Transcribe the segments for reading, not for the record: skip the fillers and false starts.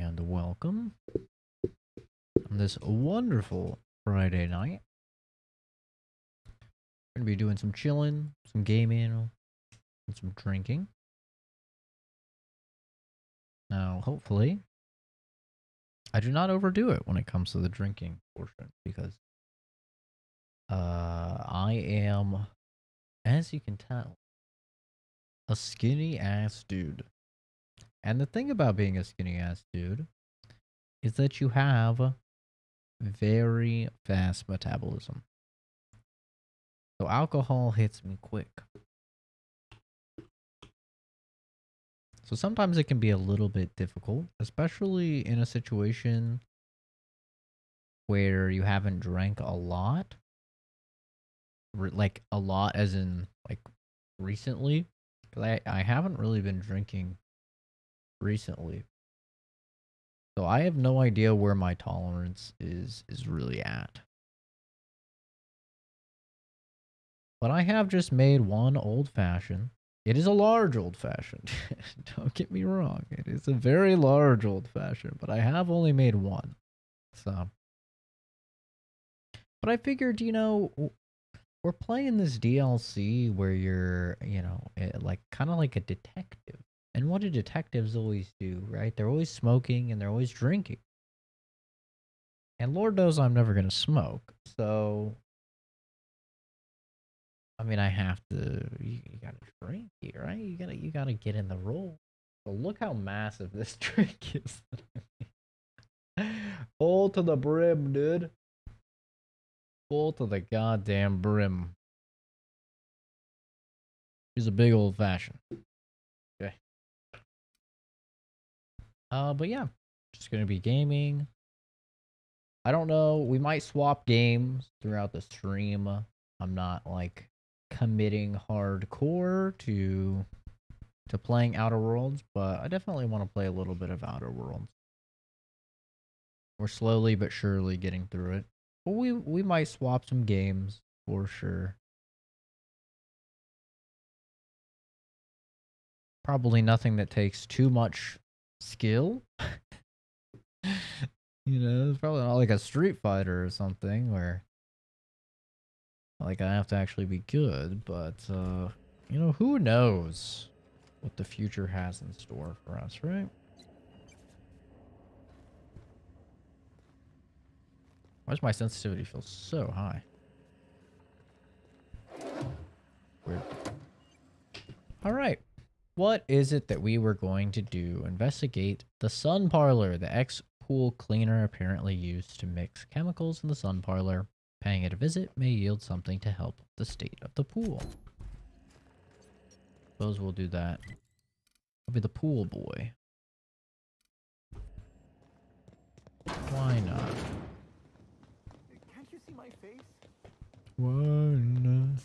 and welcome on this wonderful Friday night. We're gonna be doing some chilling, some gaming, and some drinking. Now, hopefully, I do not overdo it when it comes to the drinking portion because I am, as you can tell, a skinny ass dude. And the thing about being a skinny ass dude is that you have very fast metabolism. So alcohol hits me quick. So sometimes it can be a little bit difficult, especially in a situation where you haven't drank a lot. Like a lot as in like recently. Because I haven't really been drinking recently. So I have no idea where my tolerance is really at. But I have just made one old fashioned. It is a large old fashioned. Don't get me wrong. It is a very large old fashioned, but I have only made one. So. But I figured, we're playing this DLC where you're, like kind of like a detective. And what do detectives always do, right? They're always smoking and they're always drinking. And Lord knows I'm never going to smoke. So, I mean, I have to, you got to drink here, right? You got to get in the role. So look how massive this drink is. Full to the brim, dude. Full to the goddamn brim. He's a big old fashioned. Okay. But yeah, just gonna be gaming. I don't know. We might swap games throughout the stream. I'm not like committing hardcore to playing Outer Worlds, but I definitely want to play a little bit of Outer Worlds. We're slowly but surely getting through it. But we might swap some games for sure. Probably nothing that takes too much skill. It's probably not like a Street Fighter or something where like I have to actually be good, but who knows what the future has in store for us, right? Why does my sensitivity feel so high? Weird. All right. What is it that we were going to do? Investigate the sun parlor. The ex-pool cleaner apparently used to mix chemicals in the sun parlor. Paying it a visit may yield something to help the state of the pool. Suppose we'll do that. I'll be the pool boy. Why not? Can't you see my face? Why not?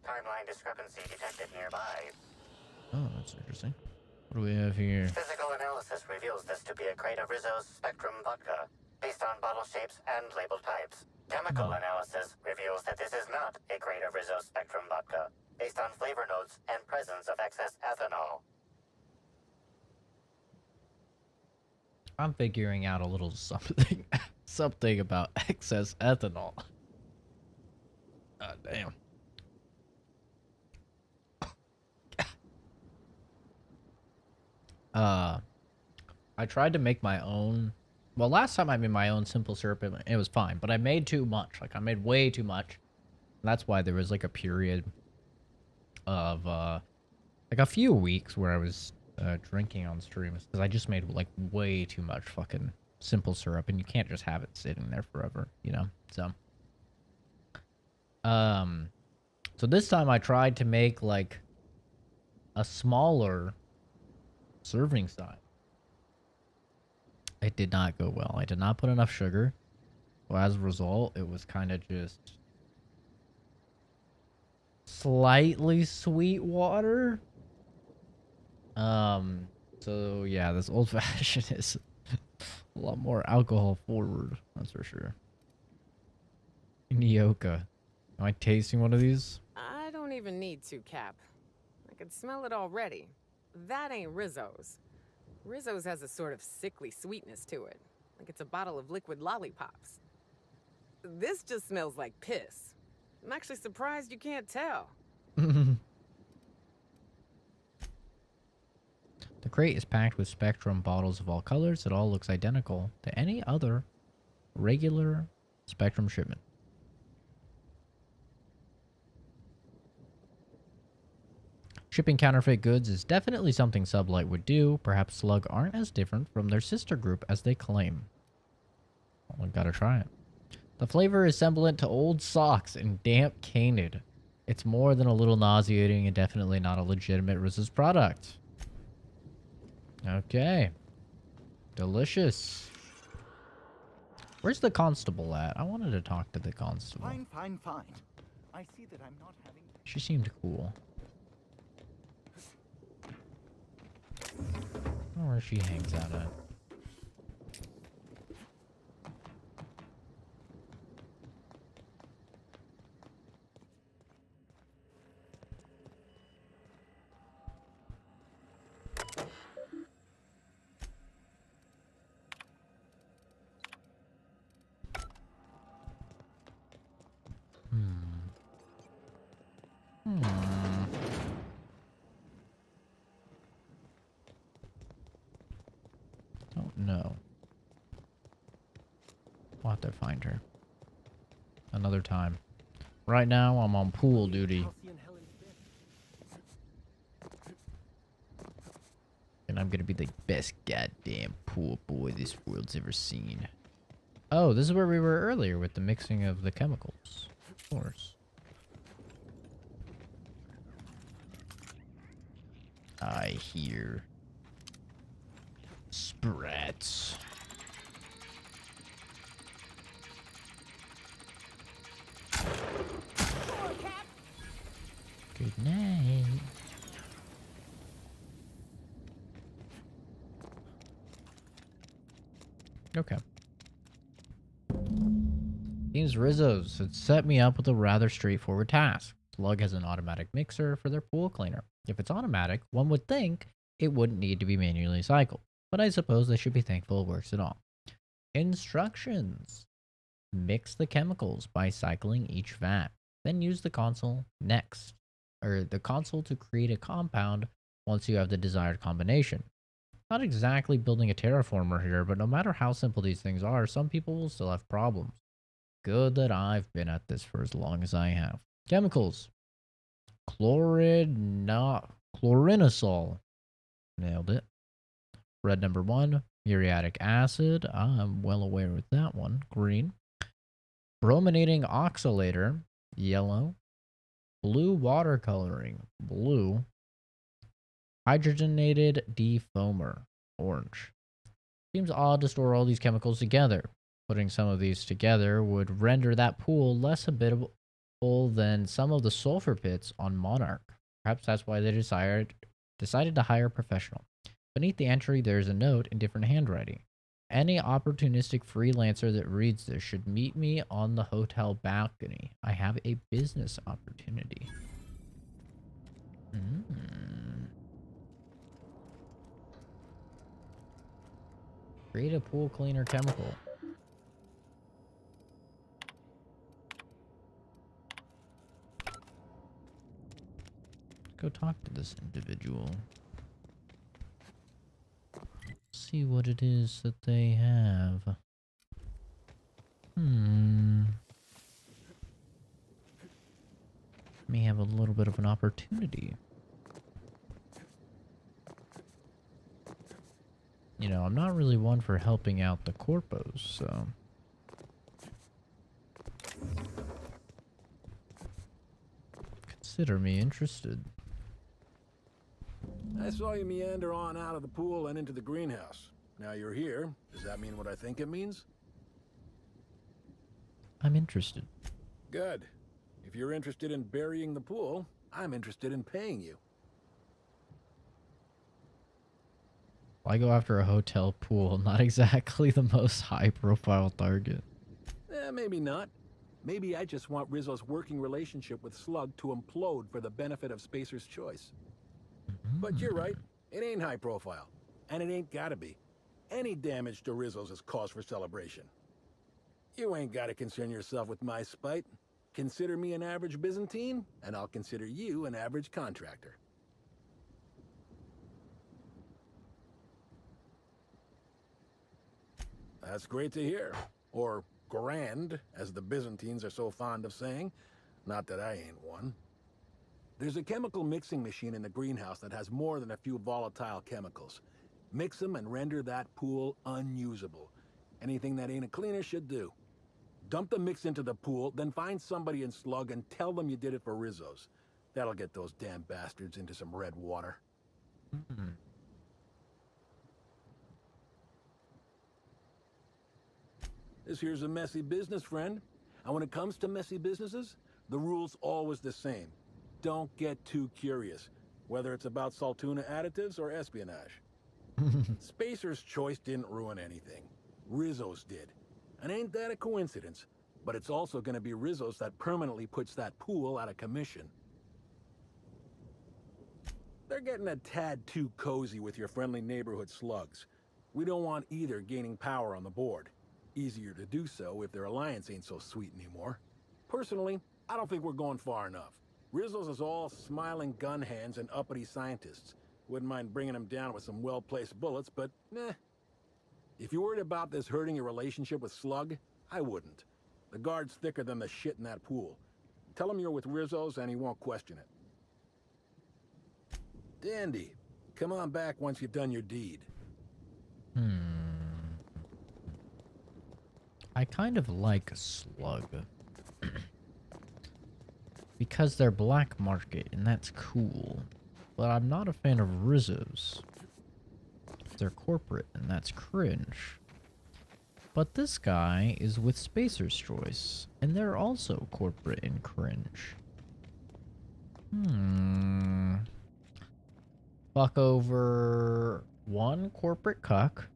Timeline discrepancy detected nearby. Oh, that's interesting. What do we have here? Physical analysis reveals this to be a crate of Rizzo's Spectrum vodka, based on bottle shapes and label types. Chemical analysis reveals that this is not a crate of Rizzo's Spectrum vodka, based on flavor notes and presence of excess ethanol. I'm figuring out a little something, something about excess ethanol. God damn. I tried to make my own. Well, last time I made my own simple syrup, it was fine, but I made too much. Like I made way too much. That's why there was like a period of like a few weeks where I was drinking on streams because I just made like way too much fucking simple syrup, and you can't just have it sitting there forever, So, so this time I tried to make like a smaller serving size. It did not go well. I did not put enough sugar. So as a result, it was kind of just slightly sweet water. So yeah, this old fashioned is a lot more alcohol forward, that's for sure. Nyoka. Am I tasting one of these? I don't even need to, Cap. I could smell it already. That ain't Rizzo's. Rizzo's has a sort of sickly sweetness to it, like it's a bottle of liquid lollipops. This just smells like piss. I'm actually surprised you can't tell. The crate is packed with Spectrum bottles of all colors. It all looks identical to any other regular Spectrum shipment. Shipping counterfeit goods is definitely something Sublight would do. Perhaps Slug aren't as different from their sister group as they claim. Well, I gotta try it. The flavor is semblant to old socks and damp canid. It's more than a little nauseating and definitely not a legitimate Rizzo's product. Okay. Delicious. Where's the constable at? I wanted to talk to the constable. Fine. I see that I'm not having... She seemed cool. I don't know where she hangs out at. Don't know. We'll have to find her. Another time. Right now, I'm on pool duty. And I'm gonna be the best goddamn pool boy this world's ever seen. Oh, this is where we were earlier with the mixing of the chemicals. Of course. I hear sprats. Good night. Okay. Seems Rizzo's had set me up with a rather straightforward task. Slug has an automatic mixer for their pool cleaner. If it's automatic, one would think it wouldn't need to be manually cycled, but I suppose they should be thankful it works at all. Instructions. Mix the chemicals by cycling each vat. Then use the console to create a compound once you have the desired combination. Not exactly building a terraformer here, but no matter how simple these things are, some people will still have problems. Good that I've been at this for as long as I have. Chemicals. Chlorinosol. Nailed it. Red number 1, muriatic acid. I'm well aware with that one. Green. Brominating oxalator. Yellow. Blue watercoloring. Blue. Hydrogenated defoamer. Orange. Seems odd to store all these chemicals together. Putting some of these together would render that pool less habitable than some of the sulfur pits on Monarch. Perhaps that's why they decided to hire a professional. Beneath the entry, there is a note in different handwriting. Any opportunistic freelancer that reads this should meet me on the hotel balcony. I have a business opportunity. Create a pool cleaner chemical. Go talk to this individual. See what it is that they have. May have a little bit of an opportunity. You know, I'm not really one for helping out the corpos, so... Consider me interested. I saw you meander on out of the pool and into the greenhouse. Now you're here. Does that mean what I think it means? I'm interested. Good. If you're interested in burying the pool, I'm interested in paying you. Why go after a hotel pool? Not exactly the most high-profile target. Maybe not. Maybe I just want Rizzo's working relationship with Slug to implode for the benefit of Spacer's Choice. But you're right. It ain't high profile. And it ain't gotta be. Any damage to Rizzo's is cause for celebration. You ain't gotta concern yourself with my spite. Consider me an average Byzantine, and I'll consider you an average contractor. That's great to hear. Or grand, as the Byzantines are so fond of saying. Not that I ain't one. There's a chemical mixing machine in the greenhouse that has more than a few volatile chemicals. Mix them and render that pool unusable. Anything that ain't a cleaner should do. Dump the mix into the pool, then find somebody in Slug and tell them you did it for Rizzo's. That'll get those damn bastards into some red water. Hmm. This here's a messy business, friend. And when it comes to messy businesses, the rule's always the same. Don't get too curious, whether it's about Saltuna additives or espionage. Spacer's choice didn't ruin anything. Rizzo's did. And ain't that a coincidence? But it's also gonna be Rizzo's that permanently puts that pool out of commission. They're getting a tad too cozy with your friendly neighborhood slugs. We don't want either gaining power on the board. Easier to do so if their alliance ain't so sweet anymore. Personally, I don't think we're going far enough. Rizzo's is all smiling gun hands and uppity scientists. Wouldn't mind bringing them down with some well-placed bullets, but meh. If you're worried about this hurting your relationship with Slug, I wouldn't. The guard's thicker than the shit in that pool. Tell him you're with Rizzo's and he won't question it. Dandy. Come on back once you've done your deed. I kind of like Slug. Because they're black market, and that's cool. But I'm not a fan of Rizzo's. They're corporate, and that's cringe. But this guy is with Spacer's Choice, and they're also corporate and cringe. Fuck over one corporate cuck.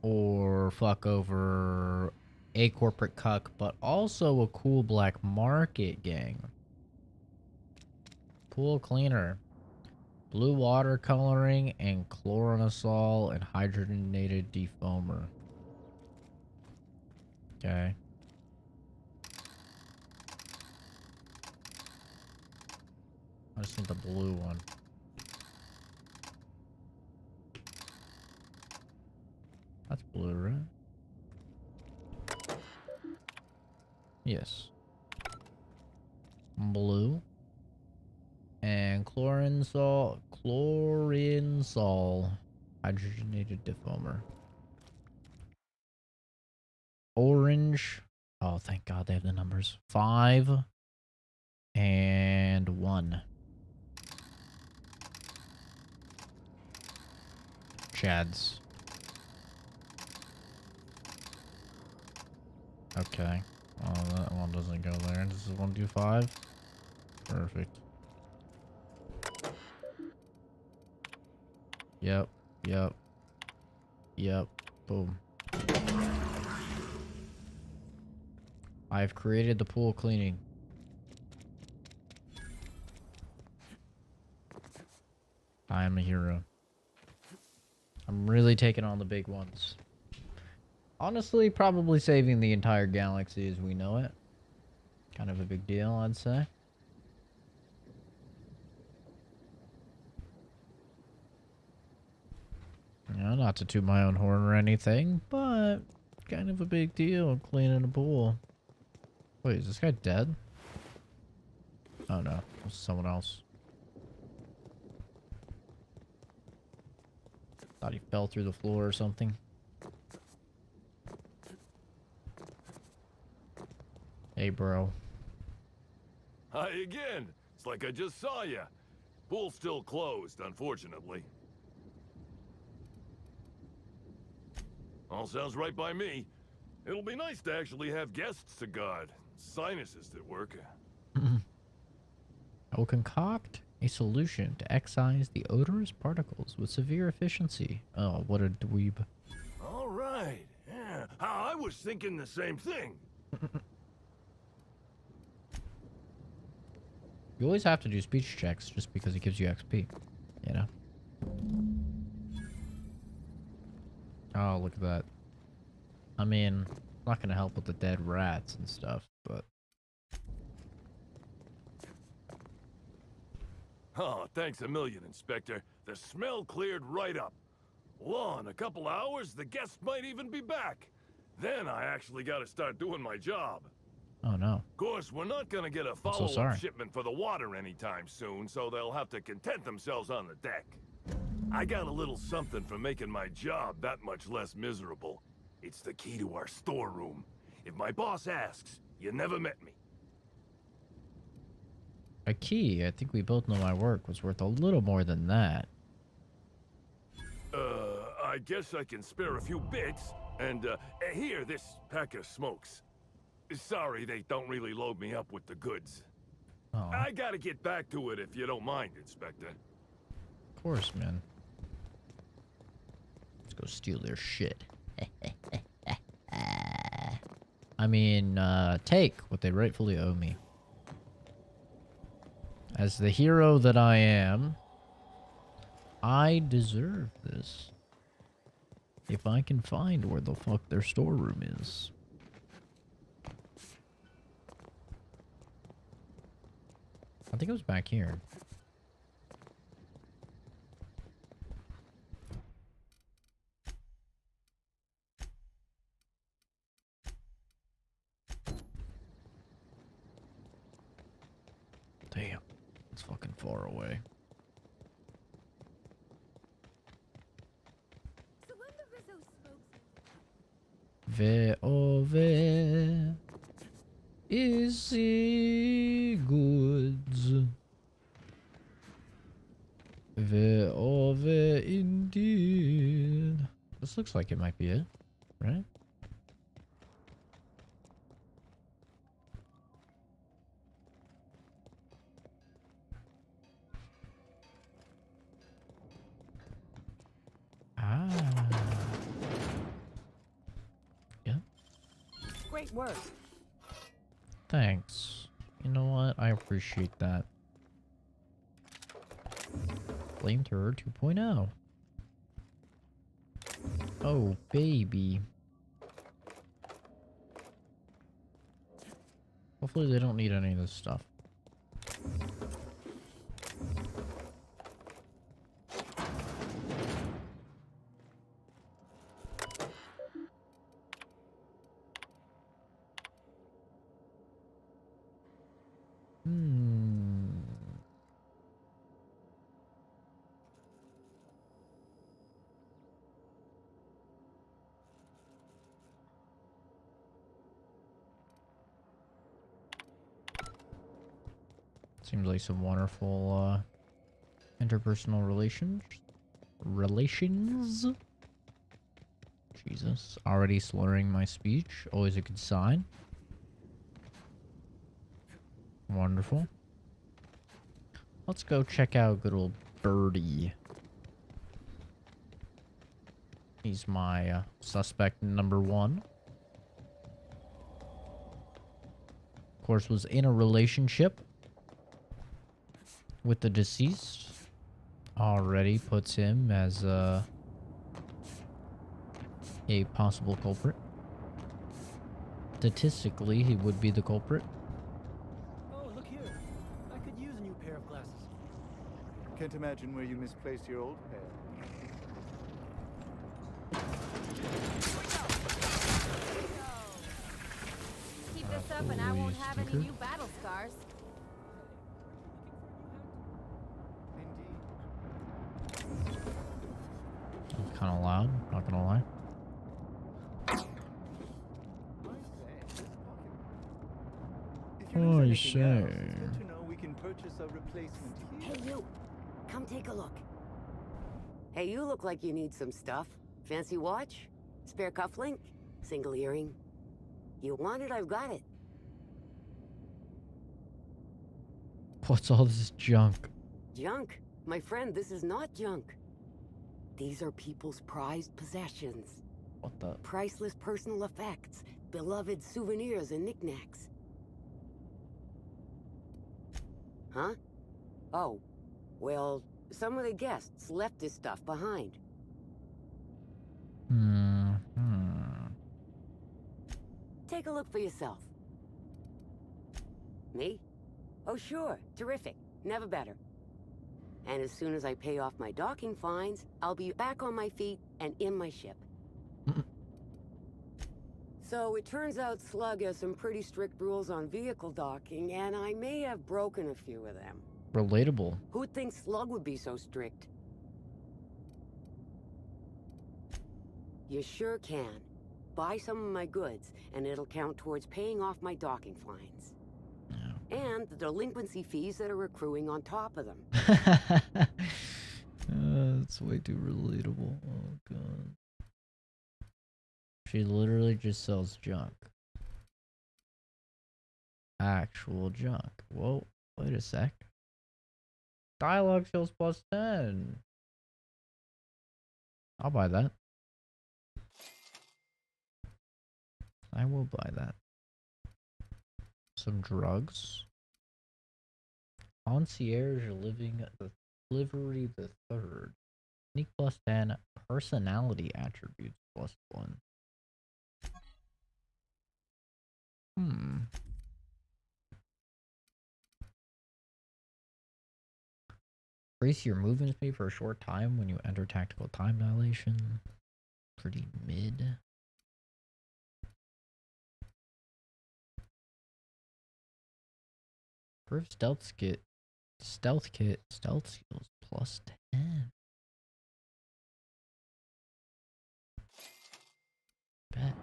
Or fuck over a corporate cuck, but also a cool black market gang. Pool cleaner. Blue water coloring and chloranasol and hydrogenated defoamer. Okay. I just need the blue one. That's blue, right? Yes. Blue. And chlorinasol. Hydrogenated defoamer. Orange. Oh, thank God they have the numbers. 5 and 1. Chads. Okay. Oh, that one doesn't go there. Does this one do 5? Perfect. Yep. Boom. I've created the pool cleaning. I am a hero. I'm really taking on the big ones. Honestly, probably saving the entire galaxy as we know it. Kind of a big deal, I'd say. You know, not to toot my own horn or anything, but kind of a big deal cleaning a pool. Wait, is this guy dead? Oh no, it's someone else. Thought he fell through the floor or something. Hey, bro. Hi again. It's like I just saw you. Pool's still closed, unfortunately. All sounds right by me. It'll be nice to actually have guests to guard. Sinuses at work. I will concoct a solution to excise the odorous particles with severe efficiency. Oh, what a dweeb. All right. Yeah, I was thinking the same thing. You always have to do speech checks just because it gives you XP, you know? Oh, look at that. I mean, not gonna help with the dead rats and stuff, but Oh, thanks a million, Inspector. The smell cleared right up. Well, in a couple hours, the guests might even be back. Then I actually gotta start doing my job. oh no. Of course, we're not gonna get a so follow-up sorry. shipment for the water anytime soon, so they'll have to content themselves on the deck. I got a little something for making my job that much less miserable. It's the key to our storeroom. If my boss asks, you never met me. A key, I think we both know my work was worth a little more than that. I guess I can spare a few bits. And, here, this pack of smokes. Sorry, they don't really load me up with the goods. Oh, I gotta get back to it if you don't mind, Inspector. of course, man. Let's go steal their shit. I mean, take what they rightfully owe me. As the hero that I am, I deserve this. If I can find where the fuck their storeroom is. I think it was back here. Damn, it's fucking far away. So when the Rizzo spokesman Where, oh, where is the goods? Where, oh, where indeed? This looks like it might be it, right? Ah. Yeah. Great work. Thanks. You know what? I appreciate that. Flamethrower 2.0. Oh, baby. Hopefully they don't need any of this stuff. Seems like some wonderful interpersonal relations. Jesus, already slurring my speech. Always a good sign. Wonderful. Let's go check out good old Birdie. He's my suspect number one. Of course, was in a relationship with the deceased. Already puts him as a possible culprit. Statistically, he would be the culprit. Oh, look here. I could use a new pair of glasses. Can't imagine where you misplaced your old pair. keep this up and I won't have any Stinker. new battle scars. Indeed. Kind of loud, not gonna lie. If you Oh, lose you anything else, say. it's good to know we can purchase a replacement here. Hey, you! Come take a look. Hey, you look like you need some stuff. Fancy watch? Spare cufflink? Single earring? You want it, I've got it. What's all this junk? Junk? My friend, this is not junk. These are people's prized possessions. What the? Priceless personal effects. Beloved souvenirs and knickknacks. Huh? Oh. Well, Some of the guests left this stuff behind. Take a look for yourself. Me? Oh, sure. Terrific. Never better. And as soon as I pay off my docking fines, I'll be back on my feet and in my ship. So it turns out Slug has some pretty strict rules on vehicle docking, and I may have broken a few of them. Relatable. Who'd think Slug would be so strict? You sure can. Buy some of my goods, and it'll count towards paying off my docking fines. Yeah. And the delinquency fees that are accruing on top of them. That's way too relatable. Oh, God. She literally just sells junk. Actual junk. Whoa, wait a sec. Dialogue skills plus 10. I'll buy that. I will buy that. Some drugs. Concierge living the livery the third. Sneak plus 10. Personality attributes plus 1. Increase your movement speed for a short time when you enter tactical time dilation. Pretty mid. Proof stealth kit. Stealth skills plus 10. Bet.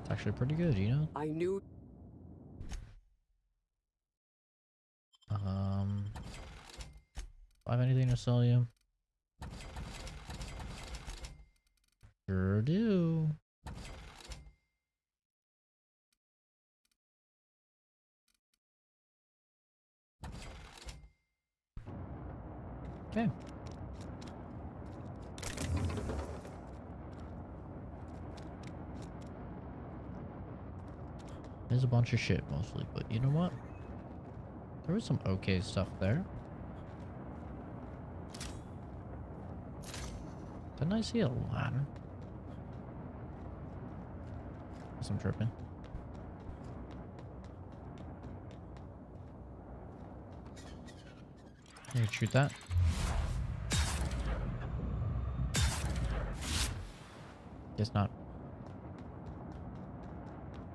It's actually pretty good, you know? I knew... Do I have anything to sell you? Sure do. Okay. There's a bunch of shit mostly, but you know what? There was some okay stuff there. Didn't I see a ladder? Guess I'm tripping. You can shoot that. Guess not.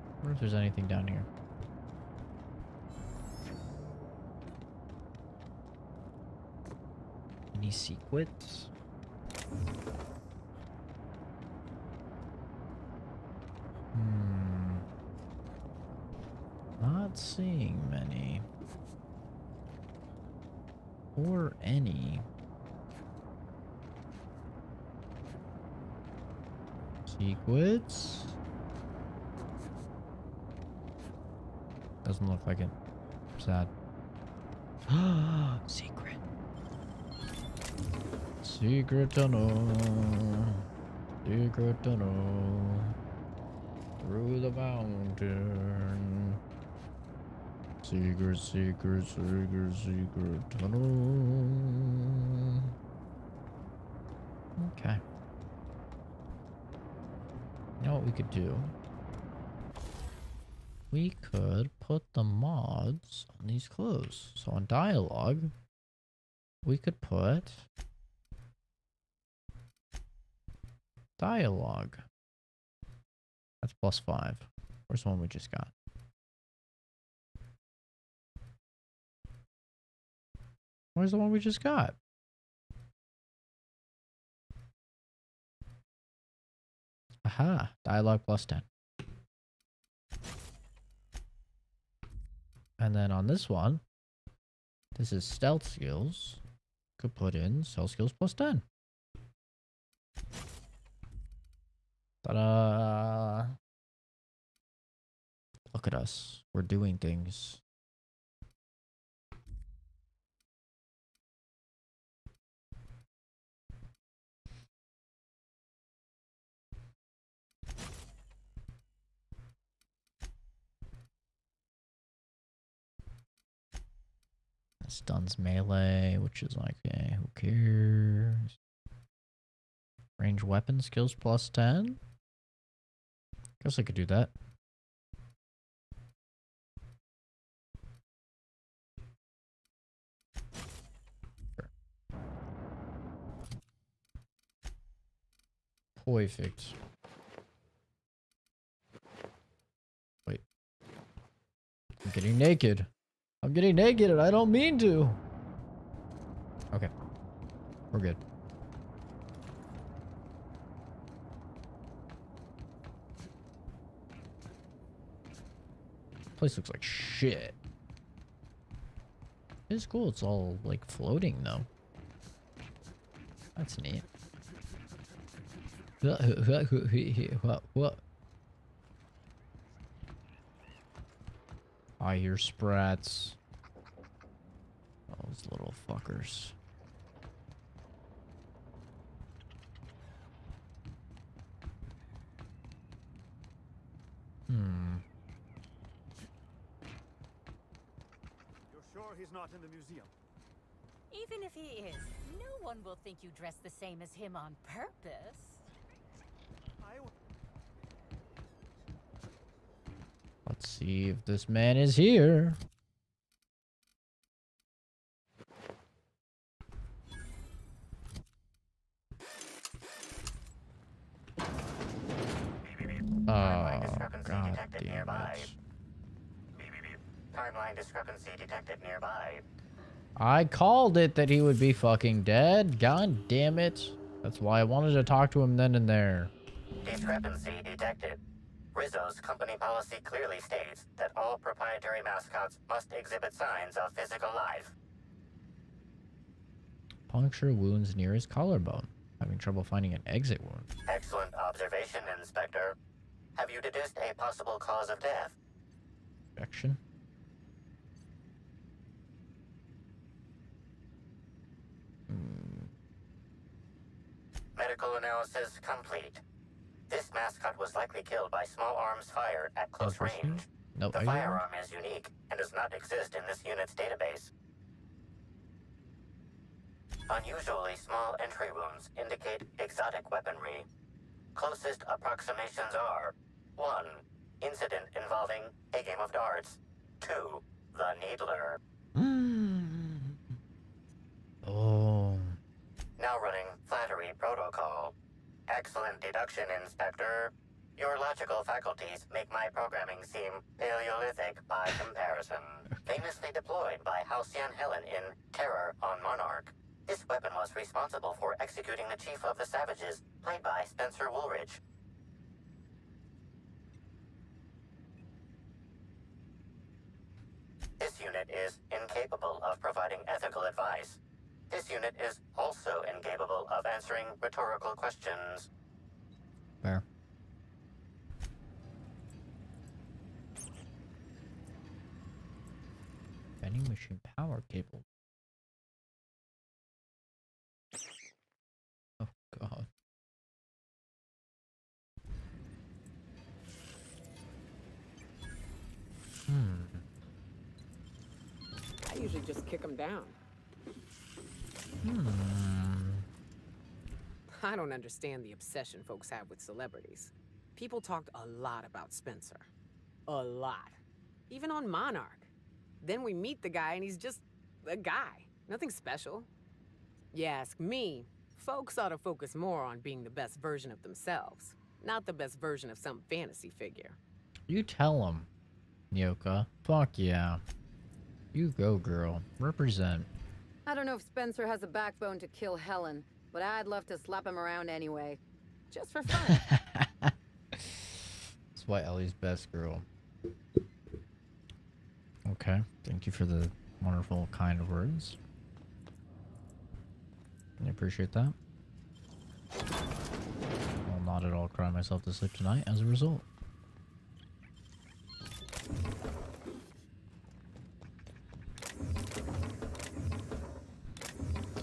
I wonder if there's anything down here. Any secrets? Not seeing many. Or any. Secrets? Doesn't look like it. Sad. Secret. Secret tunnel. Secret tunnel. Through the mountain. Secret, secret, secret, secret tunnel. Okay. You know what we could do? We could put the mods on these clothes. So on dialogue, we could put dialogue. That's plus 5. Where's the one we just got? Where's the one we just got? Aha, dialogue plus 10. And then on this one, this is stealth skills. Could put in stealth skills plus 10. Ta-da! Look at us. We're doing things. Stuns melee, which is like, eh, who cares? Range weapon skills plus 10? Guess I could do that. Sure. Perfect. Wait. I'm getting naked. I'm getting naked and I don't mean to. Okay. We're good. Place looks like shit. It's cool. It's all like floating though. That's neat. What? I hear sprats. Those little fuckers. You're sure he's not in the museum? Even if he is, no one will think you dress the same as him on purpose. Let's see if this man is here. Timeline Oh, discrepancy god detected damn nearby. it. Timeline discrepancy detected nearby. I called it that he would be fucking dead. God damn it. That's why I wanted to talk to him then and there. Discrepancy detected. Rizzo's company policy clearly states that all proprietary mascots must exhibit signs of physical life. Puncture wounds near his collarbone. Having trouble finding an exit wound. Excellent observation, Inspector. Have you deduced a possible cause of death? Infection. Medical analysis complete. This mascot was likely killed by small arms fire at close Interesting. range. No, The firearm is unique and does not exist in this unit's database. Unusually small entry wounds indicate exotic weaponry. Closest approximations are 1. Incident involving a game of darts. 2. The Needler. Oh. Now running Flattery Protocol. Excellent deduction, Inspector. Your logical faculties make my programming seem Paleolithic by comparison. Famously deployed by Halcyon Helen in Terror on Monarch. This weapon was responsible for executing the Chief of the Savages, played by Spencer Woolridge. This unit is incapable of providing ethical advice. This unit is also incapable of answering rhetorical questions. Fair. Vending machine power cable. Oh god. I usually just kick them down. I don't understand the obsession folks have with celebrities. People talked a lot about Spencer. A lot. Even on Monarch. Then we meet the guy and he's just a guy. Nothing special. You ask me, folks ought to focus more on being the best version of themselves, not the best version of some fantasy figure. You tell him, Nyoka. Fuck yeah. You go, girl. Represent. I don't know if Spencer has a backbone to kill Helen, but I'd love to slap him around anyway. Just for fun. That's why Ellie's best girl. Okay. Thank you for the wonderful, kind words. I appreciate that. I'll not at all cry myself to sleep tonight as a result.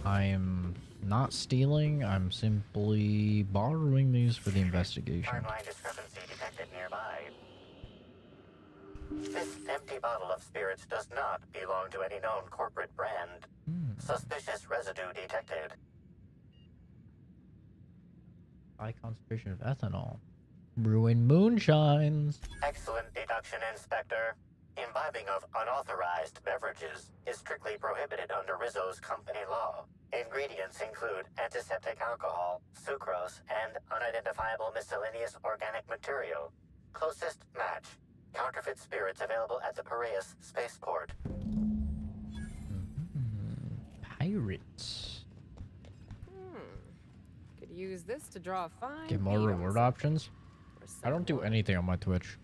I am not stealing, I'm simply borrowing these for the investigation. Timeline discrepancy detected nearby. This empty bottle of spirits does not belong to any known corporate brand. Suspicious residue detected. High concentration of ethanol. Brewing moonshines. Excellent deduction, Inspector. Imbibing of unauthorized beverages is strictly prohibited under Rizzo's company law. Ingredients include antiseptic alcohol, sucrose, and unidentifiable miscellaneous organic material. Closest match. Counterfeit spirits available at the Piraeus spaceport. Pirates. Could use this to draw a fine Get more bead on reward something. options. I don't do someone. anything on my Twitch.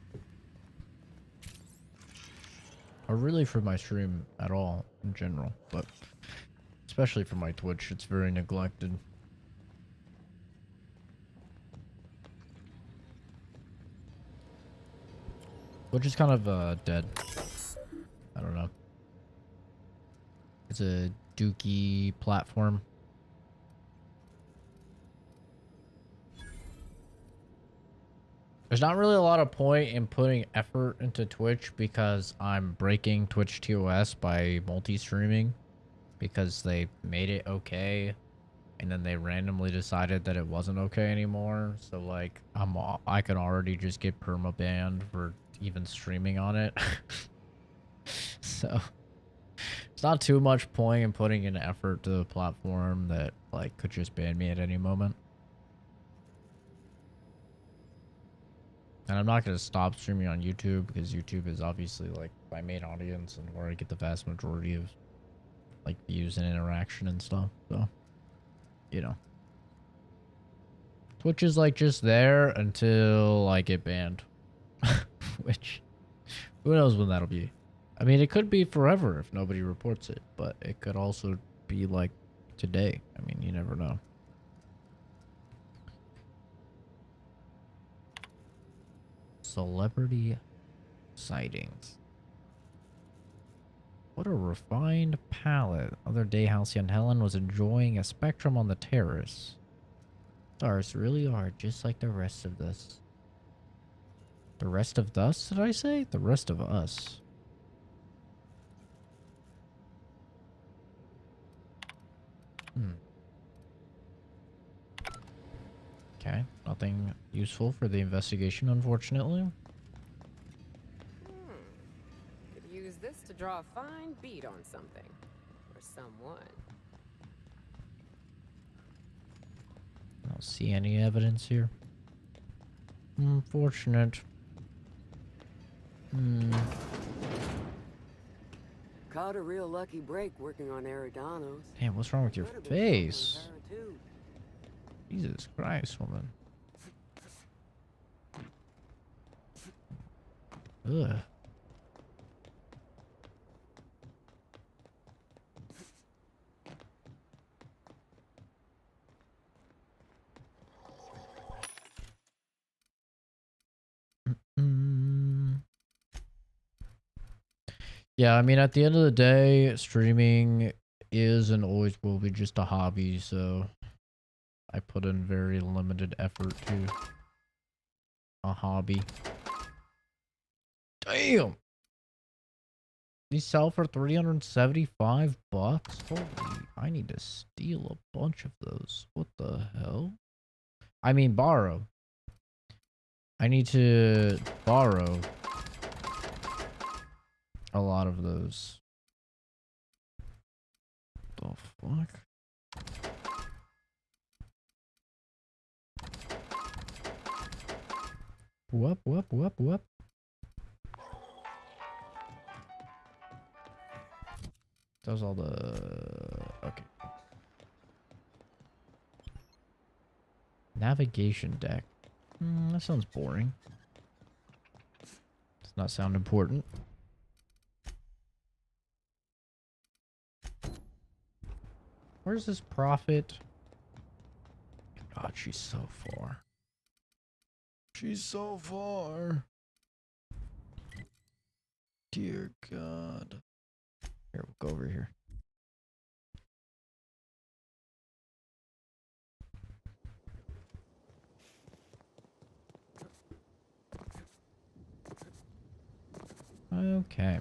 Or really for my stream at all in general, but especially for my Twitch, it's very neglected. Twitch is kind of dead. I don't know. It's a dookie platform. There's not really a lot of point in putting effort into Twitch because I'm breaking Twitch TOS by multi-streaming because they made it okay and then they randomly decided that it wasn't okay anymore. So like I can already just get perma-banned for even streaming on it. So it's not too much point in putting in effort to the platform that like could just ban me at any moment. And I'm not going to stop streaming on YouTube because YouTube is obviously like my main audience and where I get the vast majority of like views and interaction and stuff. So, you know, Twitch is like just there until I get banned, which who knows when that'll be. I mean, it could be forever if nobody reports it, but it could also be like today. I mean, you never know. Celebrity sightings. What a refined palate. Other day, Halcyon Helen was enjoying a spectrum on the terrace. Stars really are just like the rest of us. The rest of us, did I say? The rest of us. Okay, nothing useful for the investigation, unfortunately. Could use this to draw a fine bead on something. Or someone. I don't see any evidence here. Unfortunate. Caught a real lucky break working on Eridanos. Damn, what's wrong with your Could've been face? something with her, too. Jesus Christ, woman. Ugh. Yeah, I mean, at the end of the day, streaming is and always will be just a hobby, so I put in very limited effort to a hobby. Damn! These sell for 375 bucks? Holy, I need to steal a bunch of those. What the hell? I mean, borrow. I need to borrow a lot of those. The fuck? Whoop, whoop, whoop, whoop. That was all the... Okay. Navigation deck. That sounds boring. Does not sound important. Where's this prophet? God, she's so far. She's so far. Dear God. Here, we'll go over here. Okay.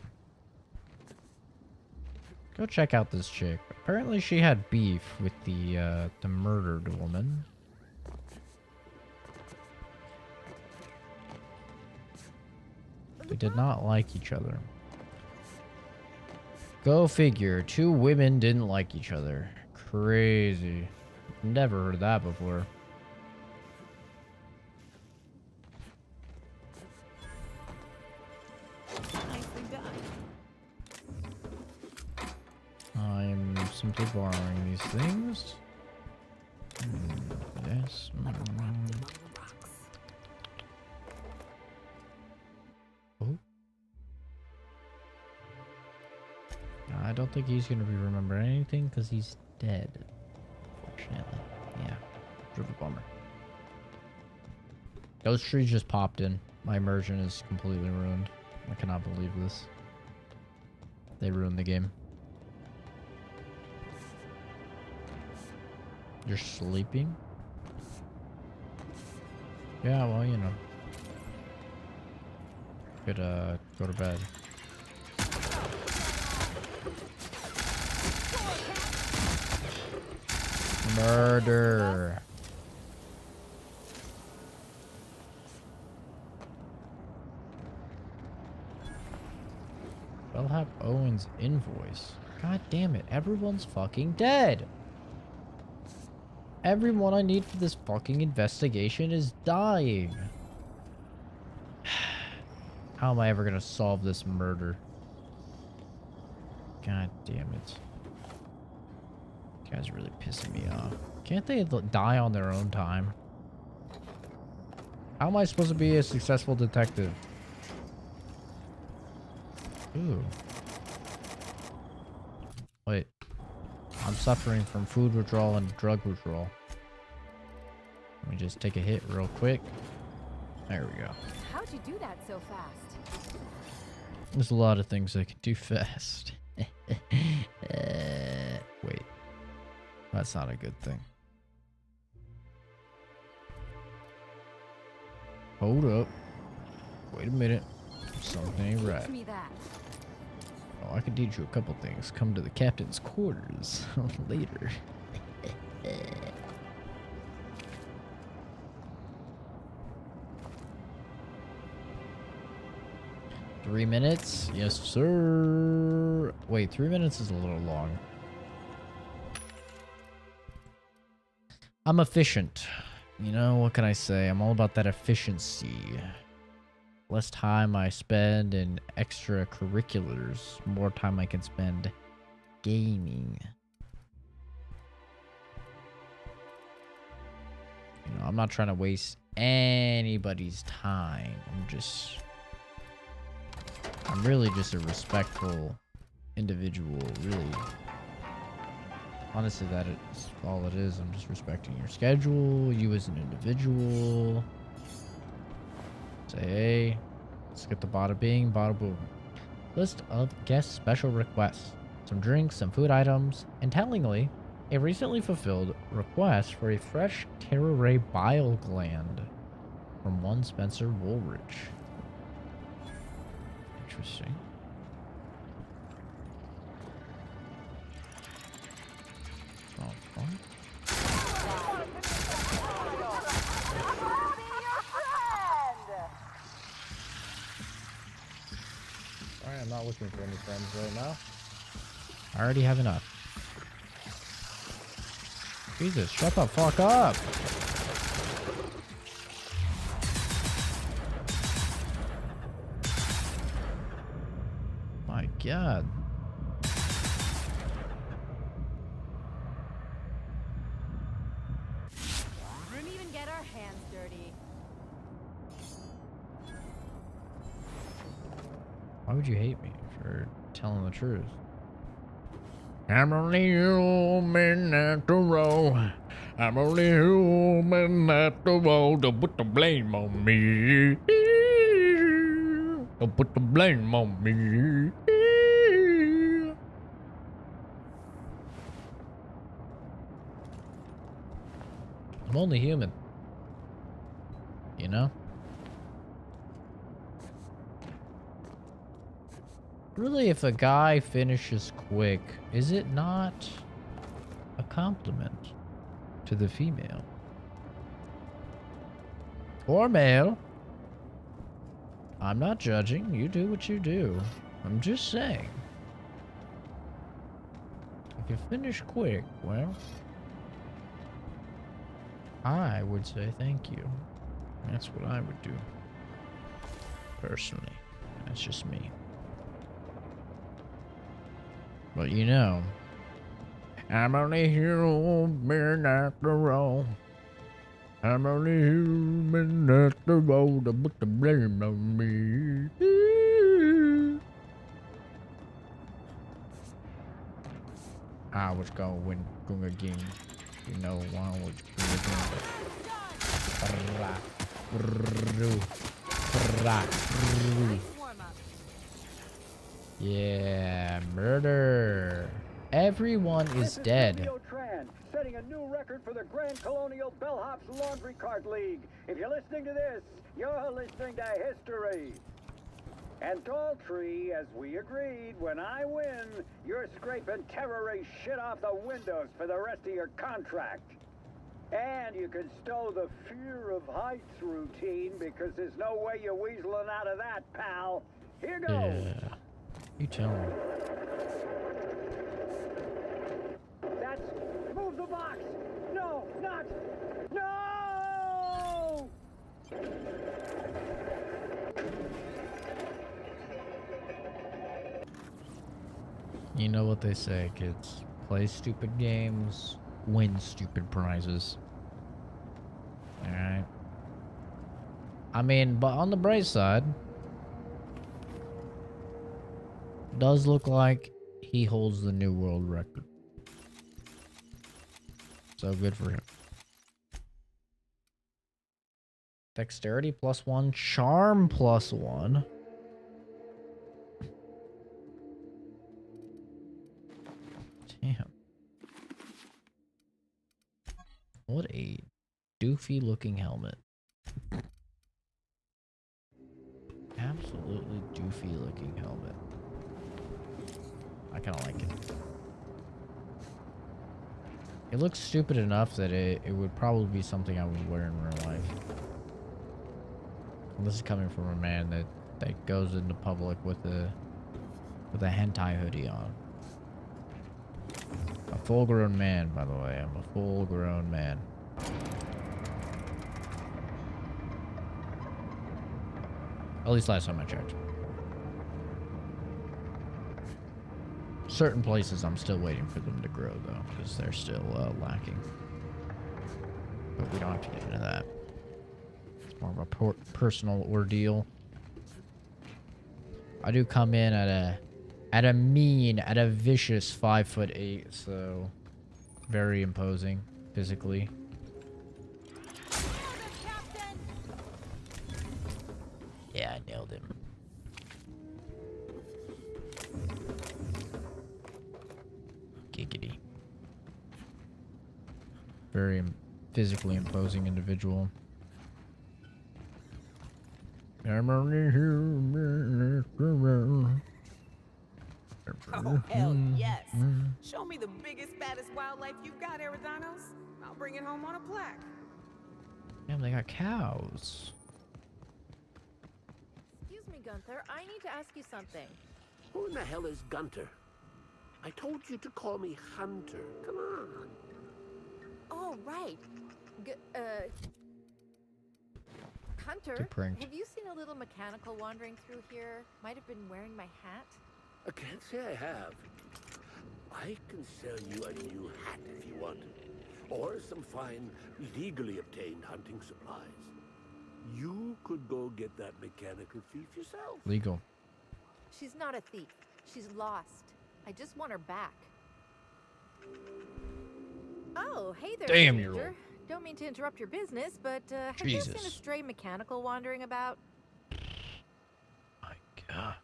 Go check out this chick. Apparently she had beef with the murdered woman. They did not like each other. Go figure. Two women didn't like each other. Crazy. Never heard that before. Nicely done. I'm simply borrowing these things. This. Oh. I don't think he's going to be remembering anything because he's dead. Unfortunately. Yeah. Driver bummer. Those trees just popped in. My immersion is completely ruined. I cannot believe this. They ruined the game. You're sleeping? Yeah, well, you know. Could, go to bed. Murder. I'll have Owen's invoice. God damn it. Everyone's fucking dead. Everyone I need for this fucking investigation is dying. How am I ever gonna solve this murder? God damn it. This guy's really pissing me off. Can't they die on their own time? How am I supposed to be a successful detective? Ooh. Wait. I'm suffering from food withdrawal and drug withdrawal. Let me just take a hit real quick. There we go. How'd you do that so fast? There's a lot of things I can do fast. Wait. That's not a good thing. Hold up. Wait a minute. Something ain't right. Teach me that. Oh, I can teach you a couple things. Come to the captain's quarters later. 3 minutes? Yes, sir. Wait, 3 minutes is a little long. I'm efficient. You know, what can I say? I'm all about that efficiency. Less time I spend in extracurriculars, more time I can spend gaming. You know, I'm not trying to waste anybody's time. I'm really just a respectful individual, really. Honestly, that is all it is. I'm just respecting your schedule, you as an individual. Say, hey, let's get the bada bing, bada boom. List of guest special requests. Some drinks, some food items, and tellingly, a recently fulfilled request for a fresh Terra Ray bile gland from one Spencer Woolrich. Interesting. Oh, fun. Sorry, I'm not looking for any friends right now. I already have enough. Jesus, shut the fuck up! My God. Wouldn't even get our hands dirty. Why would you hate me for telling the truth? I'm only human after all. I'm only human after all. Don't put the blame on me. Don't put the blame on me. I'm only human. You know? Really, if a guy finishes quick, is it not a compliment to the female? Or male? I'm not judging. You do what you do. I'm just saying. If you finish quick, well, I would say thank you. That's what I would do. Personally. That's just me. But you know, I'm only human after all. I'm only human after all to put the blame on me. I was going again. You know, I was going. Yeah, murder. Everyone is dead. Setting a new record for the Grand Colonial Bellhop's Laundry Cart League. If you're listening to this, you're listening to history. And Daltrey, as we agreed, when I win, you're scraping terrorist shit off the windows for the rest of your contract. And you can stow the fear of heights routine because there's no way you're weaseling out of that, pal. Here goes. Yeah. You tell me. That's... Move the box! No, not... No! You know what they say, kids. Play stupid games, win stupid prizes. Alright. I mean, but on the bright side, does look like he holds the new world record. So good for him. Dexterity +1, charm +1. Damn. What a doofy looking helmet. Absolutely doofy looking helmet. I kind of like it. It looks stupid enough that it would probably be something I would wear in real life. And this is coming from a man that goes into public with a hentai hoodie on. A full-grown man, by the way. I'm a full-grown man. At least last time I checked. Certain places I'm still waiting for them to grow, though, because they're still lacking. But we don't have to get into that. It's more of a personal ordeal. I do come in at a vicious 5'8", so very imposing physically. Yeah, I nailed him. Giggity. Very physically imposing individual. I'm only human. Oh, hell yes. Show me the biggest, baddest wildlife you've got, Eridanos. I'll bring it home on a plaque. Damn, they got cows. Excuse me, Gunther. I need to ask you something. Who in the hell is Gunter? I told you to call me Hunter. Come on. Oh, right. Hunter, Get pranked. have you seen a little mechanical wandering through here? Might have been wearing my hat. I can't say I have. I can sell you a new hat if you want. Or some fine, legally obtained hunting supplies. You could go get that mechanical thief yourself. Legal. She's not a thief. She's lost. I just want her back. Oh, hey there, Damn, stranger. you're old. Don't mean to interrupt your business, but have you seen a stray mechanical wandering about? My God.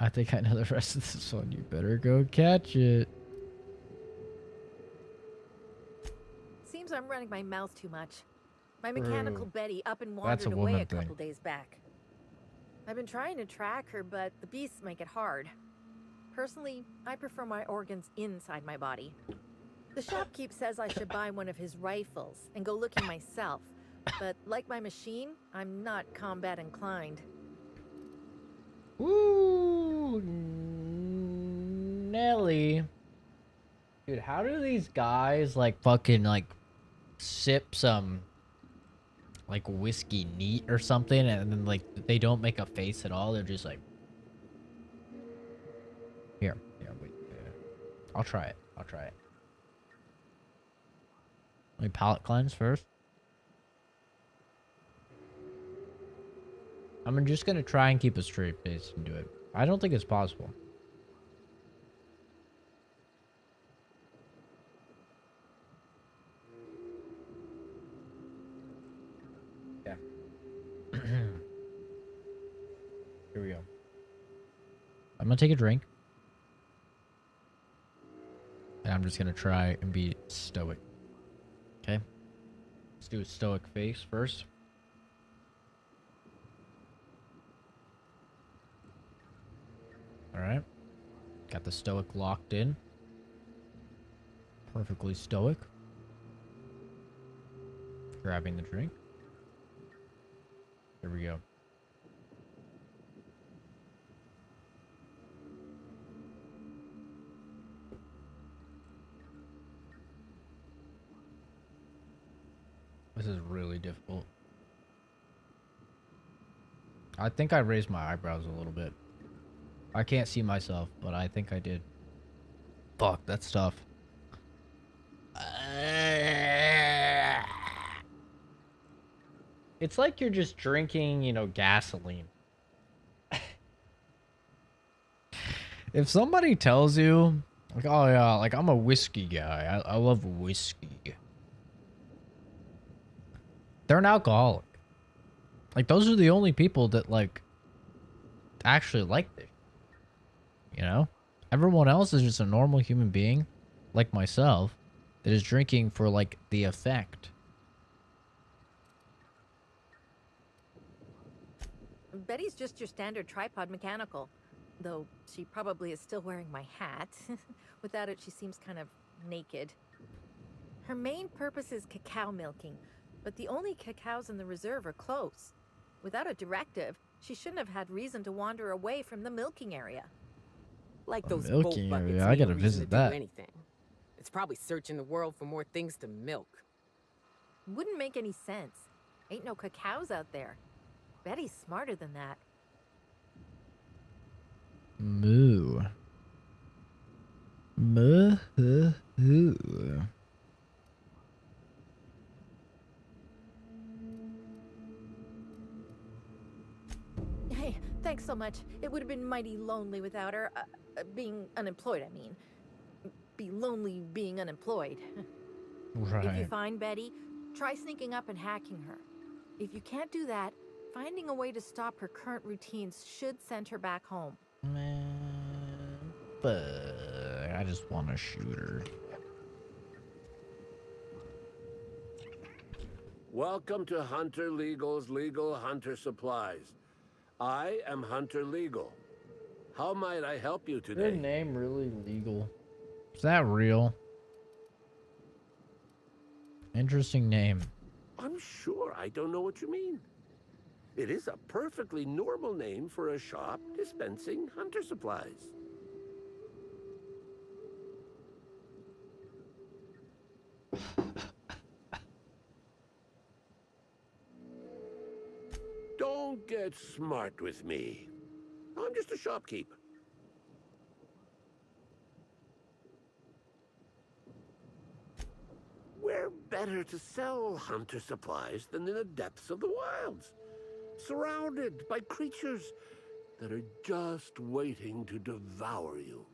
I think I know the rest of this one. You better go catch it. Seems I'm running my mouth too much. My mechanical Betty up and wandered That's a away woman a couple thing. days back. I've been trying to track her, but the beasts make it hard. Personally, I prefer my organs inside my body. The shopkeep says I should buy one of his rifles and go looking myself, but like my machine, I'm not combat inclined. Ooh, Nelly. Dude, how do these guys like fucking like sip some like whiskey neat or something and then like they don't make a face at all? They're just like, here, wait. I'll try it. Let me palate cleanse first. I'm just gonna try and keep a straight face and do it. I don't think it's possible. Yeah. Here we go. I'm gonna take a drink. And I'm just gonna try and be stoic. Okay? Let's do a stoic face first. Alright. Got the stoic locked in. Perfectly stoic. Grabbing the drink. There we go. This is really difficult. I think I raised my eyebrows a little bit. I can't see myself, but I think I did. Fuck, that's tough. It's like you're just drinking, you know, gasoline. If somebody tells you, like, oh yeah, like I'm a whiskey guy. I love whiskey. They're an alcoholic. Like, those are the only people that, like, actually like this. You know? Everyone else is just a normal human being, like myself, that is drinking for, like, the effect. Betty's just your standard tripod mechanical, though she probably is still wearing my hat. Without it, she seems kind of naked. Her main purpose is cacao milking, but the only cacaos in the reserve are close. Without a directive, she shouldn't have had reason to wander away from the milking area. Like A those bolt milking buckets area, I need a gotta reason visit to do that. anything. It's probably searching the world for more things to milk. Wouldn't make any sense. Ain't no cacaos out there. Betty's smarter than that. Moo. Moo. Hey, thanks so much. It would have been mighty lonely without her. Being unemployed, I mean. Be lonely being unemployed. Right. If you find Betty, try sneaking up and hacking her. If you can't do that, finding a way to stop her current routines should send her back home. Man, but I just want to shoot her. Welcome to Hunter Legal's Legal Hunter Supplies. I am Hunter Legal. How might I help you Is your today? name really legal? Is that real? Interesting name. I'm sure I don't know what you mean. It is a perfectly normal name for a shop dispensing hunter supplies. Don't get smart with me. I'm just a shopkeep. Where better to sell hunter supplies than in the depths of the wilds, surrounded by creatures that are just waiting to devour you.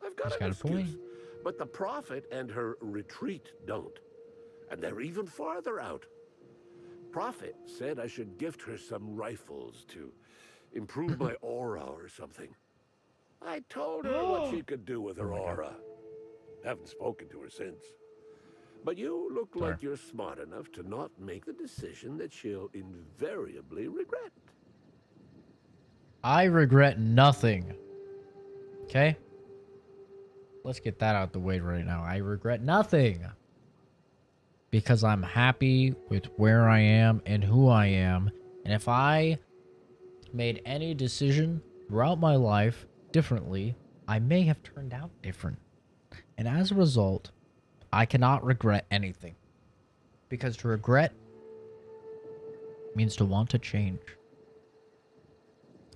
I've got an excuse, but the Prophet and her retreat don't. And they're even farther out. Prophet said I should gift her some rifles to improve my aura or something. I told her what she could do with her aura. Haven't spoken to her since. But you look like you're smart enough to not make the decision that she'll invariably regret. I regret nothing. Okay? Let's get that out the way right now. I regret nothing. Because I'm happy with where I am and who I am. And if I made any decision throughout my life differently, I may have turned out different. And as a result, I cannot regret anything. Because to regret means to want to change.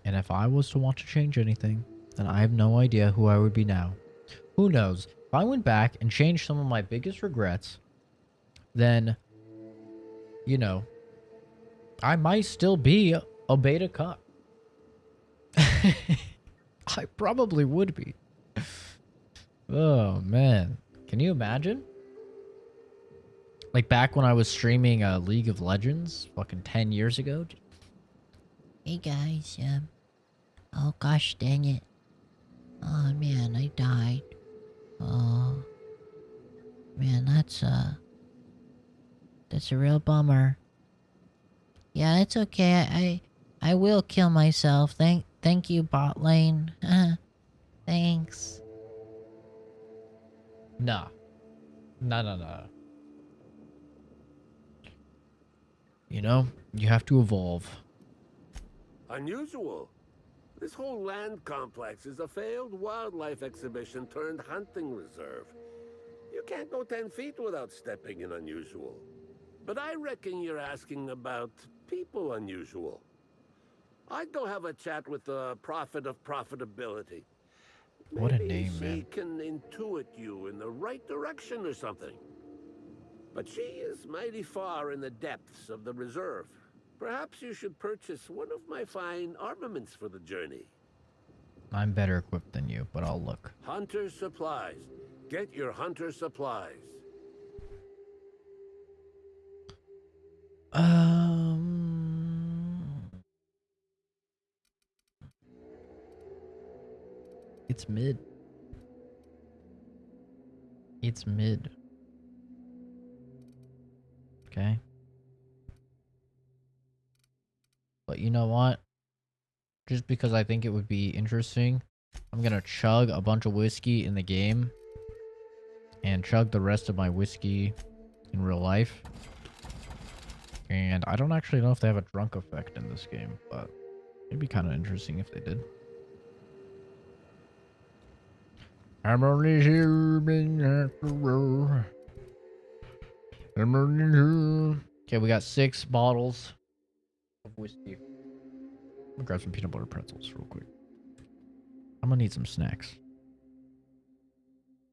And if I was to want to change anything, then I have no idea who I would be now. Who knows? If I went back and changed some of my biggest regrets, then, you know, I might still be a beta cuck. I probably would be. Oh, man. Can you imagine? Like back when I was streaming League of Legends, fucking 10 years ago. Hey guys, oh gosh dang it. Oh man, I died. Oh. Man, that's a real bummer. Yeah, it's okay. I will kill myself. Thank you, bot lane. Thanks. Nah. No. You know, you have to evolve. Unusual. This whole land complex is a failed wildlife exhibition turned hunting reserve. You can't go 10 feet without stepping in unusual. But I reckon you're asking about people unusual. I'd go have a chat with the prophet of profitability. What a Maybe name, she man. can intuit you in the right direction or something. But she is mighty far in the depths of the reserve. Perhaps you should purchase one of my fine armaments for the journey. I'm better equipped than you, but I'll look. Hunter supplies. Get your hunter supplies. It's mid. It's mid. Okay. But you know what? Just because I think it would be interesting, I'm gonna chug a bunch of whiskey in the game and chug the rest of my whiskey in real life. And I don't actually know if they have a drunk effect in this game, but it'd be kind of interesting if they did. I'm only human after all. I'm only human. Okay, we got 6 bottles of whiskey. I'm gonna grab some peanut butter pretzels real quick. I'm gonna need some snacks.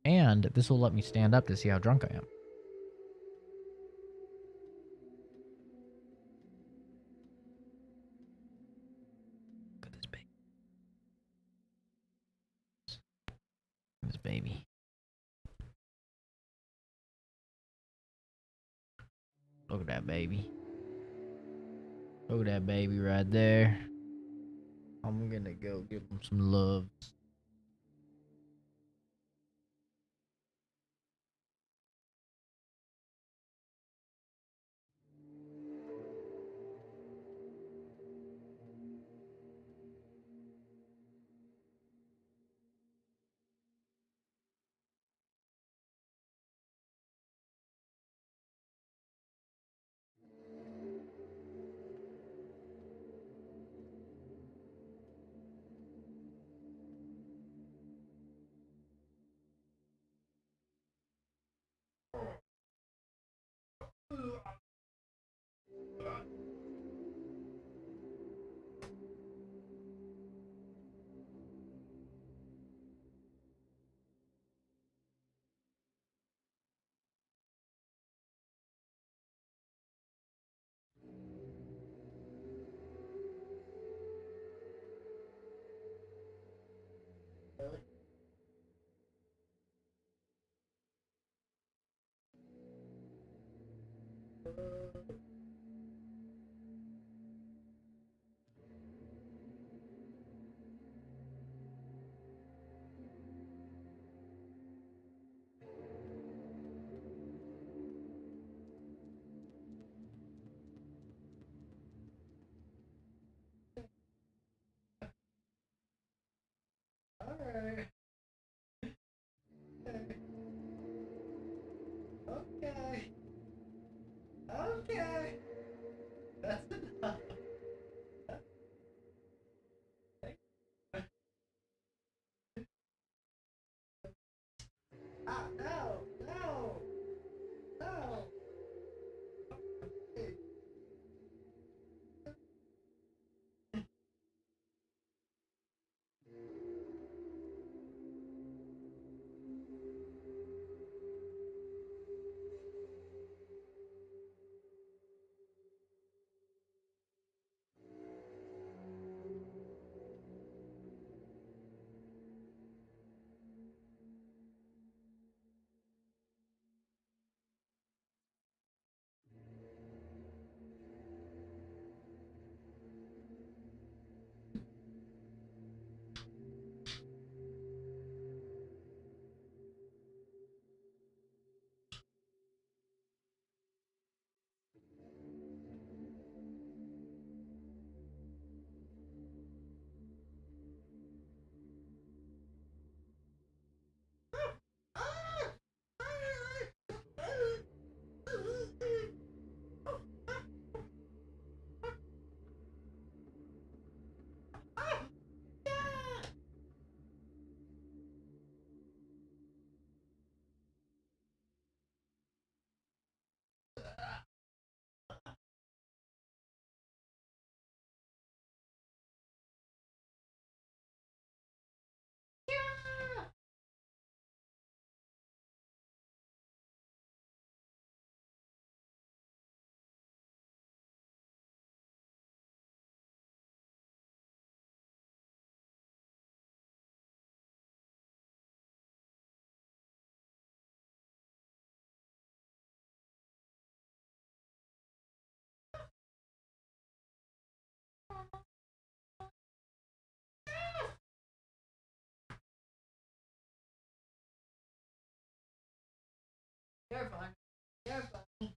And this will let me stand up to see how drunk I am. Look at this baby. This baby. Look at that baby. Look at that baby right there. I'm gonna go give him some love. You're fine. You're fine.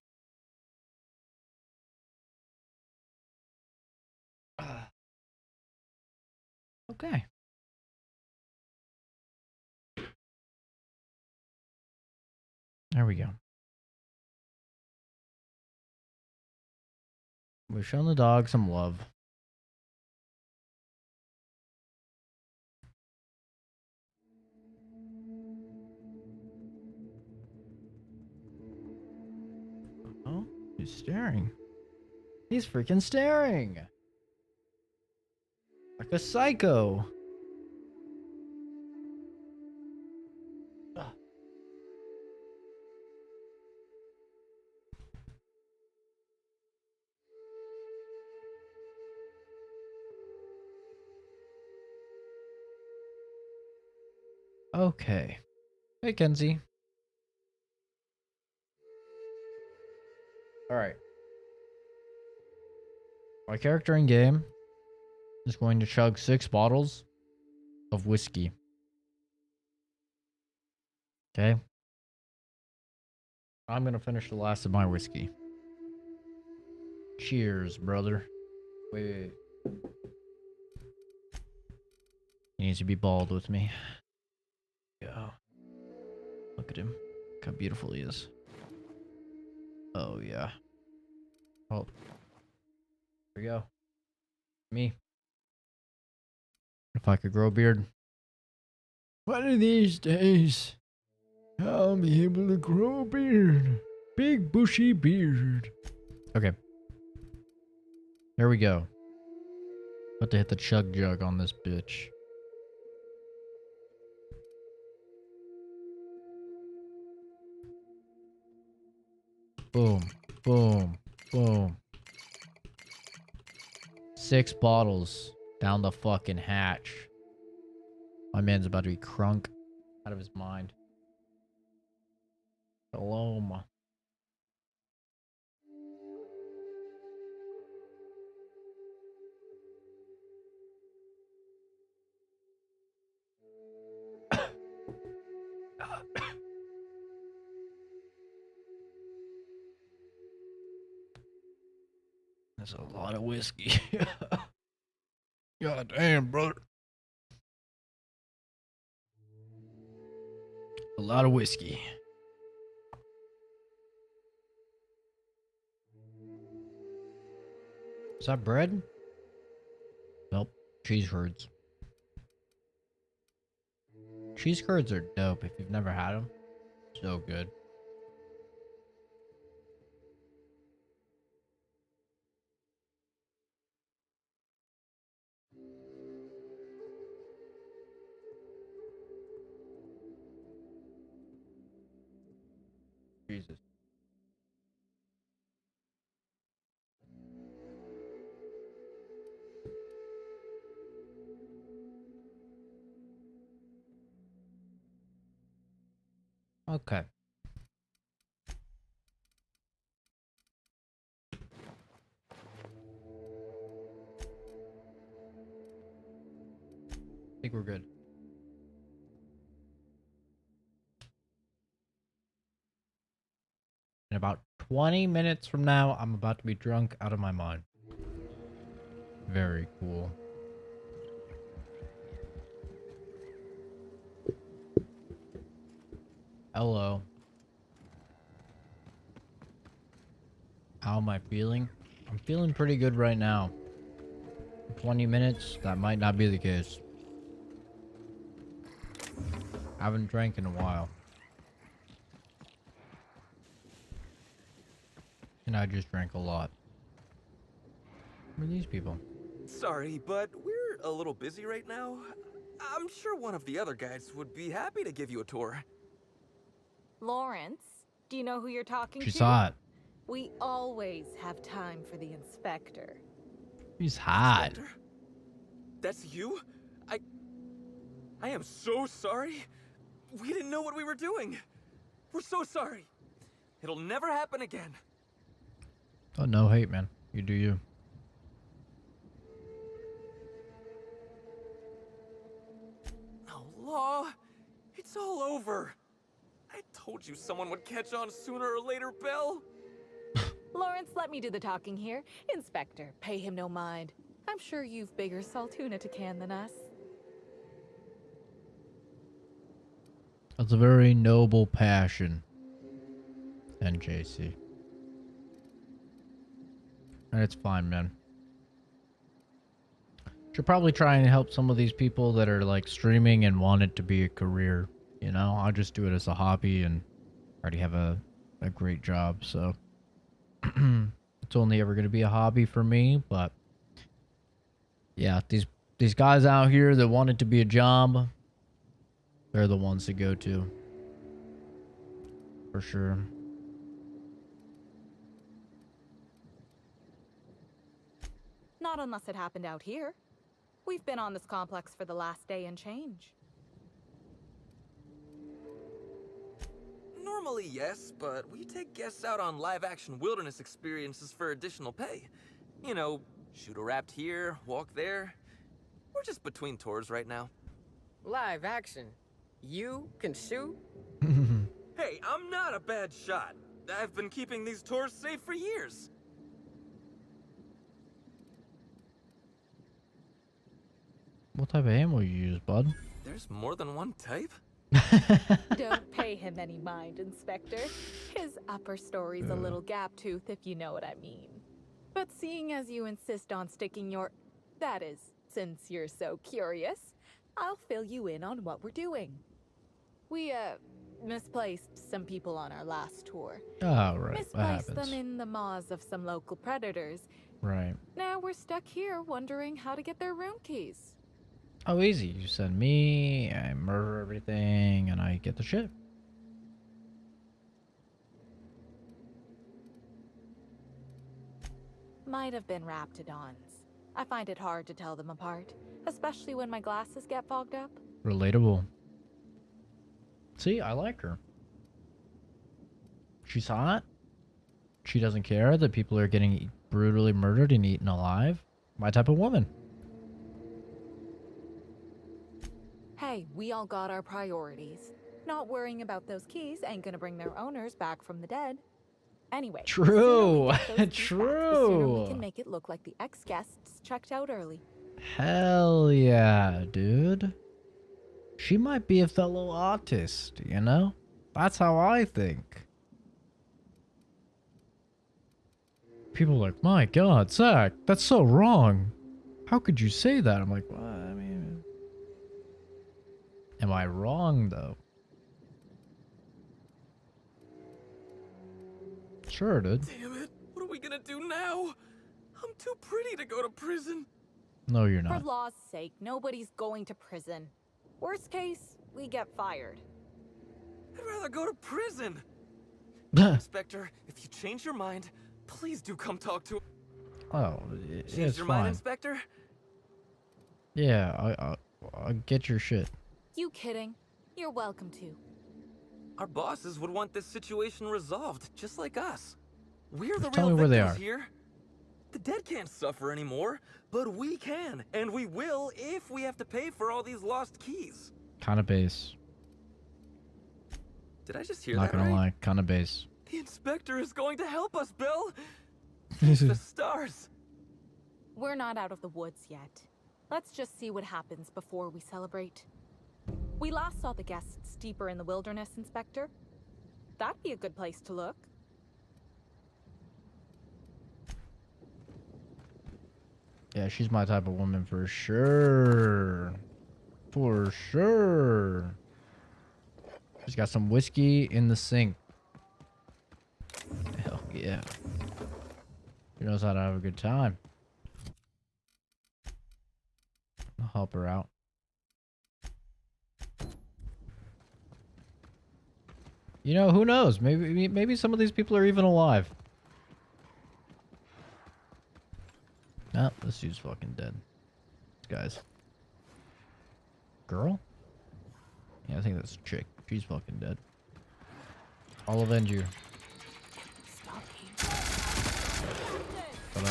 Okay. There we go. We've shown the dog some love. Oh, he's staring. He's freaking staring. Like a psycho. Okay. Hey, Kenzie. Alright. My character in game is going to chug 6 bottles of whiskey. Okay? I'm going to finish the last of my whiskey. Cheers, brother. Wait. He needs to be bald with me. Go. Look at him. Look how beautiful he is. Oh, yeah. Oh. There we go. Me. If I could grow a beard. One of these days, I'll be able to grow a beard. Big bushy beard. Okay. There we go. About to hit the chug jug on this bitch. Boom. Boom. Boom. 6 bottles down the fucking hatch. My man's about to be crunk out of his mind. Shalom. That's a lot of whiskey. God damn, brother. A lot of whiskey. Is that bread? Nope. Cheese curds. Cheese curds are dope if you've never had them. So good. Jesus. Okay. I think we're good. In about 20 minutes from now, I'm about to be drunk out of my mind. Very cool. Hello. How am I feeling? I'm feeling pretty good right now. 20 minutes, that might not be the case. I haven't drank in a while. And I just drank a lot. Who are these people? Sorry, but we're a little busy right now. I'm sure one of the other guys would be happy to give you a tour. Lawrence, do you know who you're talking She's to? hot. We always have time for the inspector. She's hot. Inspector? That's you? I am so sorry. We didn't know what we were doing. We're so sorry. It'll never happen again. Oh, no hate, man. You do you. Oh, Law. It's all over. I told you someone would catch on sooner or later, Belle. Lawrence, let me do the talking here. Inspector, pay him no mind. I'm sure you've bigger saltuna to can than us. That's a very noble passion. NJC. And it's fine, man. Should probably try and help some of these people that are like streaming and want it to be a career. You know, I'll just do it as a hobby and already have a great job, so it's only ever going to be a hobby for me. But yeah, these guys out here that want it to be a job, they're the ones to go to. For sure. Not unless it happened out here. We've been on this complex for the last day and change. Normally, yes, but we take guests out on live-action wilderness experiences for additional pay. You know, shoot a raft here, walk there. We're just between tours right now. Live action? You can shoot? Hey, I'm not a bad shot. I've been keeping these tours safe for years. What type of ammo you use, bud? There's more than one type? Don't pay him any mind, Inspector. His upper story's a little gap-toothed, if you know what I mean. But seeing as you insist on sticking your... That is, since you're so curious, I'll fill you in on what we're doing. We, misplaced some people on our last tour. Oh, right. Misplaced them in the maws of some local predators. Right. Now we're stuck here wondering how to get their room keys. Oh, easy. You send me, I murder everything, and I get the shit. Might have been Raptidons. I find it hard to tell them apart, especially when my glasses get fogged up. Relatable. See, I like her. She's hot. She doesn't care that people are getting brutally murdered and eaten alive. My type of woman. Hey, we all got our priorities. Not worrying about those keys ain't gonna bring their owners back from the dead. Anyway, True. the True. sooner we can make it look like the ex-guests checked out early. Hell yeah, dude. She might be a fellow artist, you know? That's how I think. People are like, my God, Zach, that's so wrong. How could you say that? I'm like, well, I mean... Am I wrong, though? Sure, dude. Damn it. What are we gonna do now? I'm too pretty to go to prison. No, you're not. For law's sake, nobody's going to prison. Worst case, we get fired. I'd rather go to prison. Inspector, if you change your mind, please do come talk to... Oh, Change it's your fine. mind, Inspector? Yeah, I'll get your shit. You kidding? You're welcome to. Our bosses would want this situation resolved, just like us. We're the tell real me where they victims are. here. The dead can't suffer anymore, but we can, and we will if we have to pay for all these lost keys. Kind of base. Did I just hear Not that gonna right? lie, kind of base. The inspector is going to help us, Bill. Thank the stars. We're not out of the woods yet. Let's just see what happens before we celebrate. We last saw the guests deeper in the wilderness, Inspector. That'd be a good place to look. Yeah, she's my type of woman for sure. For sure. She's got some whiskey in the sink. Hell yeah. She knows how to have a good time. I'll help her out. You know, who knows? Maybe some of these people are even alive. No, this dude's fucking dead. This guy's girl? Yeah, I think that's a chick. She's fucking dead. I'll avenge you. But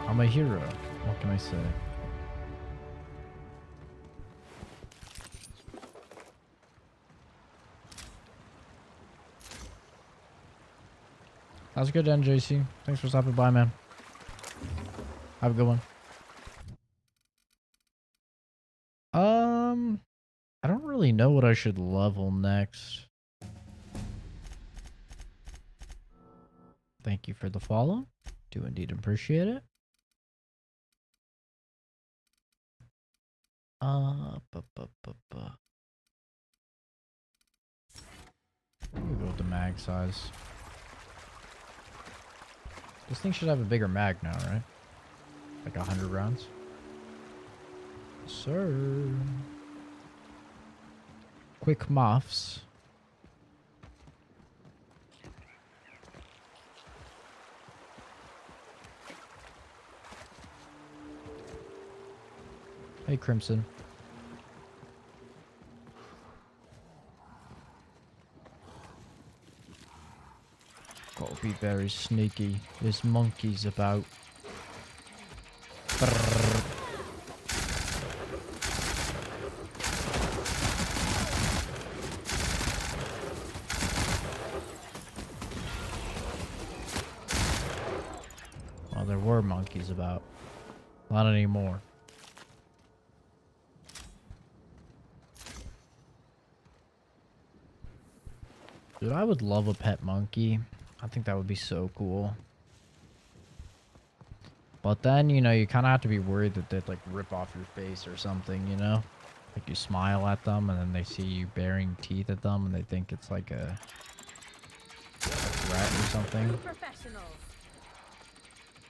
I'm a hero. What can I say? Sounds good, NJC. Thanks for stopping by, man. Have a good one. I don't really know what I should level next. Thank you for the follow. Do indeed appreciate it. We'll go with the mag size. This thing should have a bigger mag now, right? Like 100 rounds. Yes, sir. Quick muffs. Hey, Crimson. Gotta be very sneaky. There's monkeys about. Brrr. Well, there were monkeys about. Not anymore. Dude, I would love a pet monkey. I think that would be so cool. But then, you know, you kind of have to be worried that they'd, like, rip off your face or something, you know? Like, you smile at them, and then they see you baring teeth at them, and they think it's like a rat or something.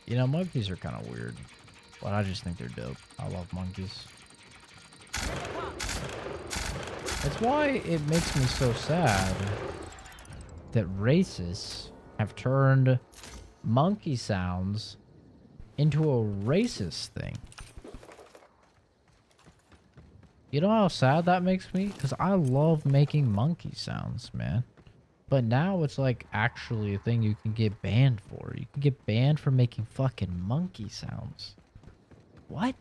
You know, monkeys are kind of weird. But I just think they're dope. I love monkeys. That's why it makes me so sad that racists have turned monkey sounds into a racist thing. You know how sad that makes me? Because I love making monkey sounds, man. But now it's like actually a thing you can get banned for. You can get banned for making fucking monkey sounds. What?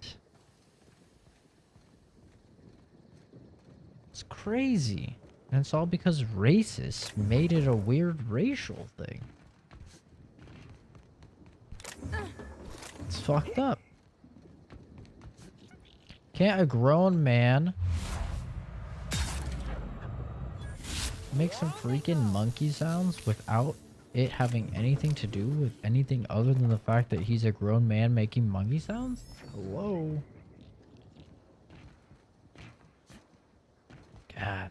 It's crazy. And it's all because racists made it a weird racial thing. It's fucked up. Can't a grown man make some freaking monkey sounds without it having anything to do with anything other than the fact that he's a grown man making monkey sounds? Hello? God.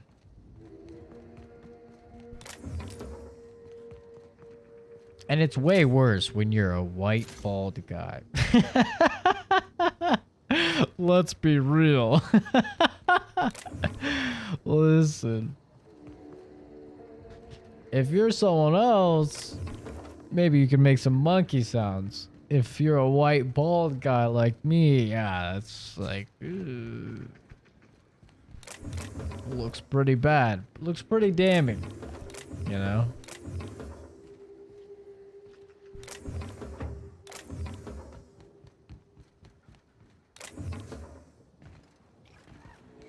And it's way worse when you're a white, bald guy. Let's be real. Listen. If you're someone else, maybe you can make some monkey sounds. If you're a white, bald guy like me, yeah, that's like... Ew. Looks pretty bad. Looks pretty damning. You know?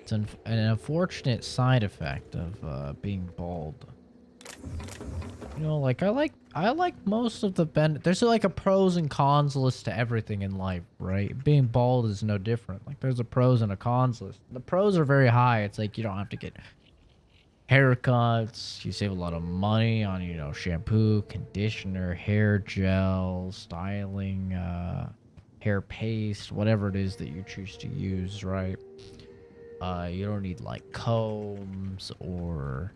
It's an unfortunate side effect of being bald. You know, like I like most of the there's like a pros and cons list to everything in life, right? Being bald is no different. Like there's a pros and a cons list. The pros are very high. It's like you don't have to get haircuts. You save a lot of money on, you know, shampoo, conditioner, hair gel, styling, hair paste, whatever it is that you choose to use, right? You don't need like combs or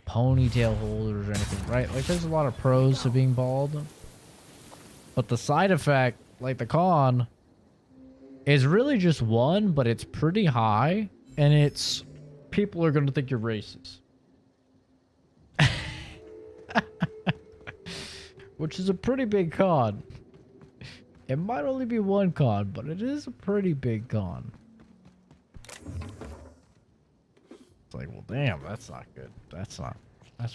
ponytail holders or anything, right? Like there's a lot of pros to being bald, but the side effect, like the con, is really just one, but it's pretty high, and it's people are going to think you're racist. Which is a pretty big con. It might only be one con, but it is a pretty big con. It's like, well, damn, that's not good. That's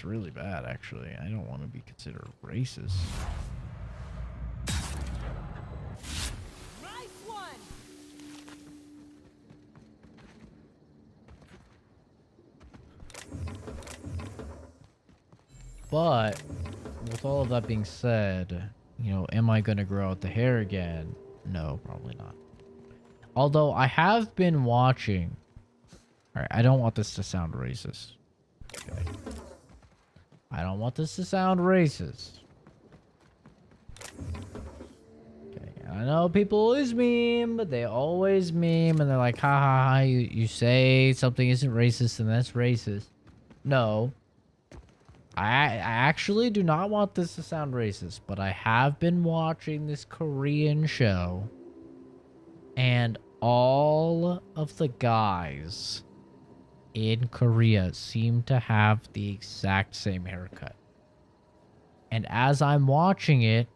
really bad, actually. I don't want to be considered racist. Nice one. But with all of that being said, you know, am I gonna grow out the hair again? No, probably not. Although I have been watching. Alright, I don't want this to sound racist. Okay. I don't want this to sound racist. Okay, I know people always meme, but they always meme and they're like, ha ha ha, you say something isn't racist and that's racist. No. I actually do not want this to sound racist, but I have been watching this Korean show and all of the guys in Korea seem to have the exact same haircut. And as I'm watching it,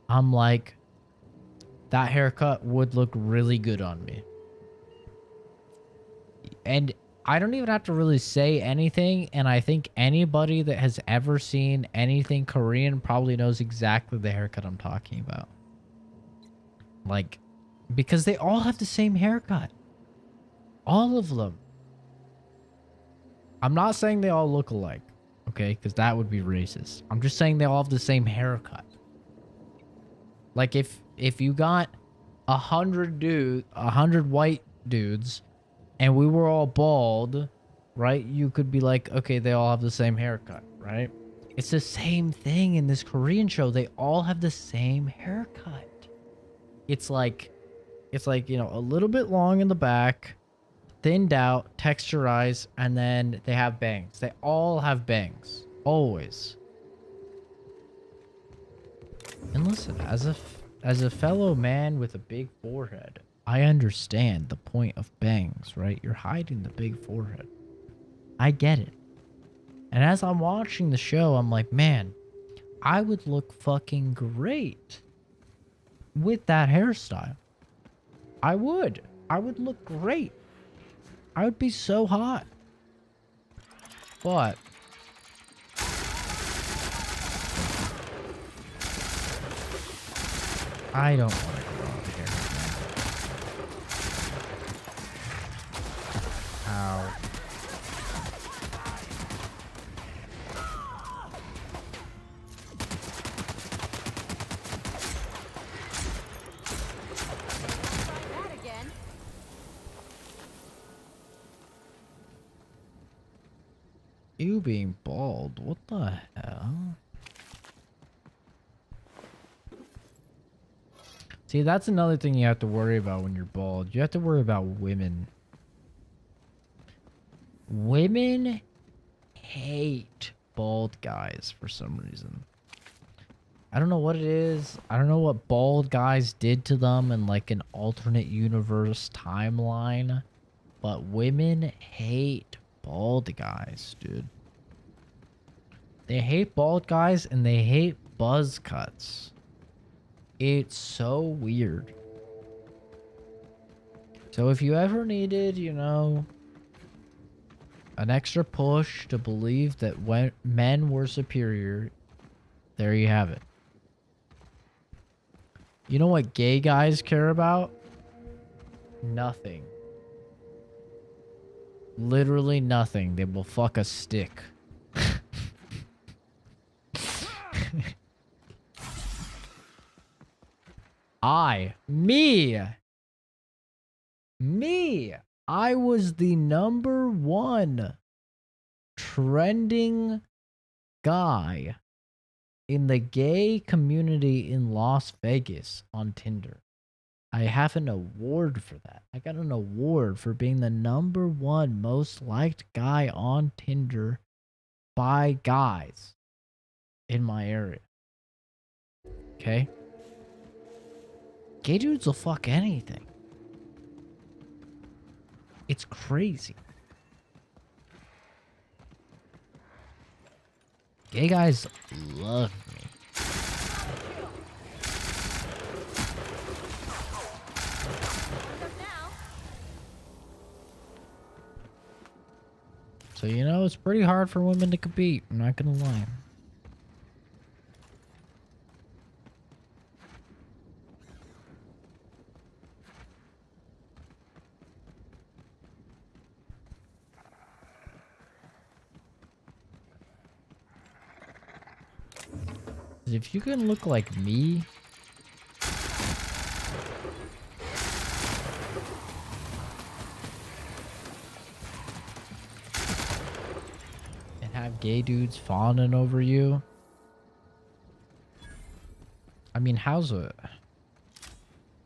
I'm like, that haircut would look really good on me. And I don't even have to really say anything, and I think anybody that has ever seen anything Korean probably knows exactly the haircut I'm talking about. Like, because they all have the same haircut. All of them. I'm not saying they all look alike, okay? Because that would be racist. I'm just saying they all have the same haircut. Like, if you got 100 white dudes, and we were all bald, right? You could be like, okay, they all have the same haircut, right? It's the same thing in this Korean show. They all have the same haircut. It's like, you know, a little bit long in the back, thinned out, texturized, and then they have bangs. They all have bangs. Always. And listen, as a fellow man with a big forehead, I understand the point of bangs, right? You're hiding the big forehead. I get it. And as I'm watching the show, I'm like, man, I would look fucking great with that hairstyle. I would. I would look great. I would be so hot. But I don't want to grow out hair again. Ow. That again. You being bald, what the hell? See, that's another thing you have to worry about when you're bald. You have to worry about women. Women hate bald guys for some reason. I don't know what it is. I don't know what bald guys did to them in like an alternate universe timeline. But women hate bald guys, dude. They hate bald guys and they hate buzz cuts. It's so weird. So if you ever needed, you know, an extra push to believe that when men were superior, there you have it. You know what gay guys care about? Nothing. Literally nothing. They will fuck a stick. I was the #1 trending guy in the gay community in Las Vegas on Tinder. I have an award for that. I got an award for being the #1 most liked guy on Tinder by guys in my area. Okay? Gay dudes will fuck anything. It's crazy. Gay guys love me. So, you know, it's pretty hard for women to compete. I'm not gonna lie. 'Cause if you can look like me, and have gay dudes fawning over you, I mean, how's it?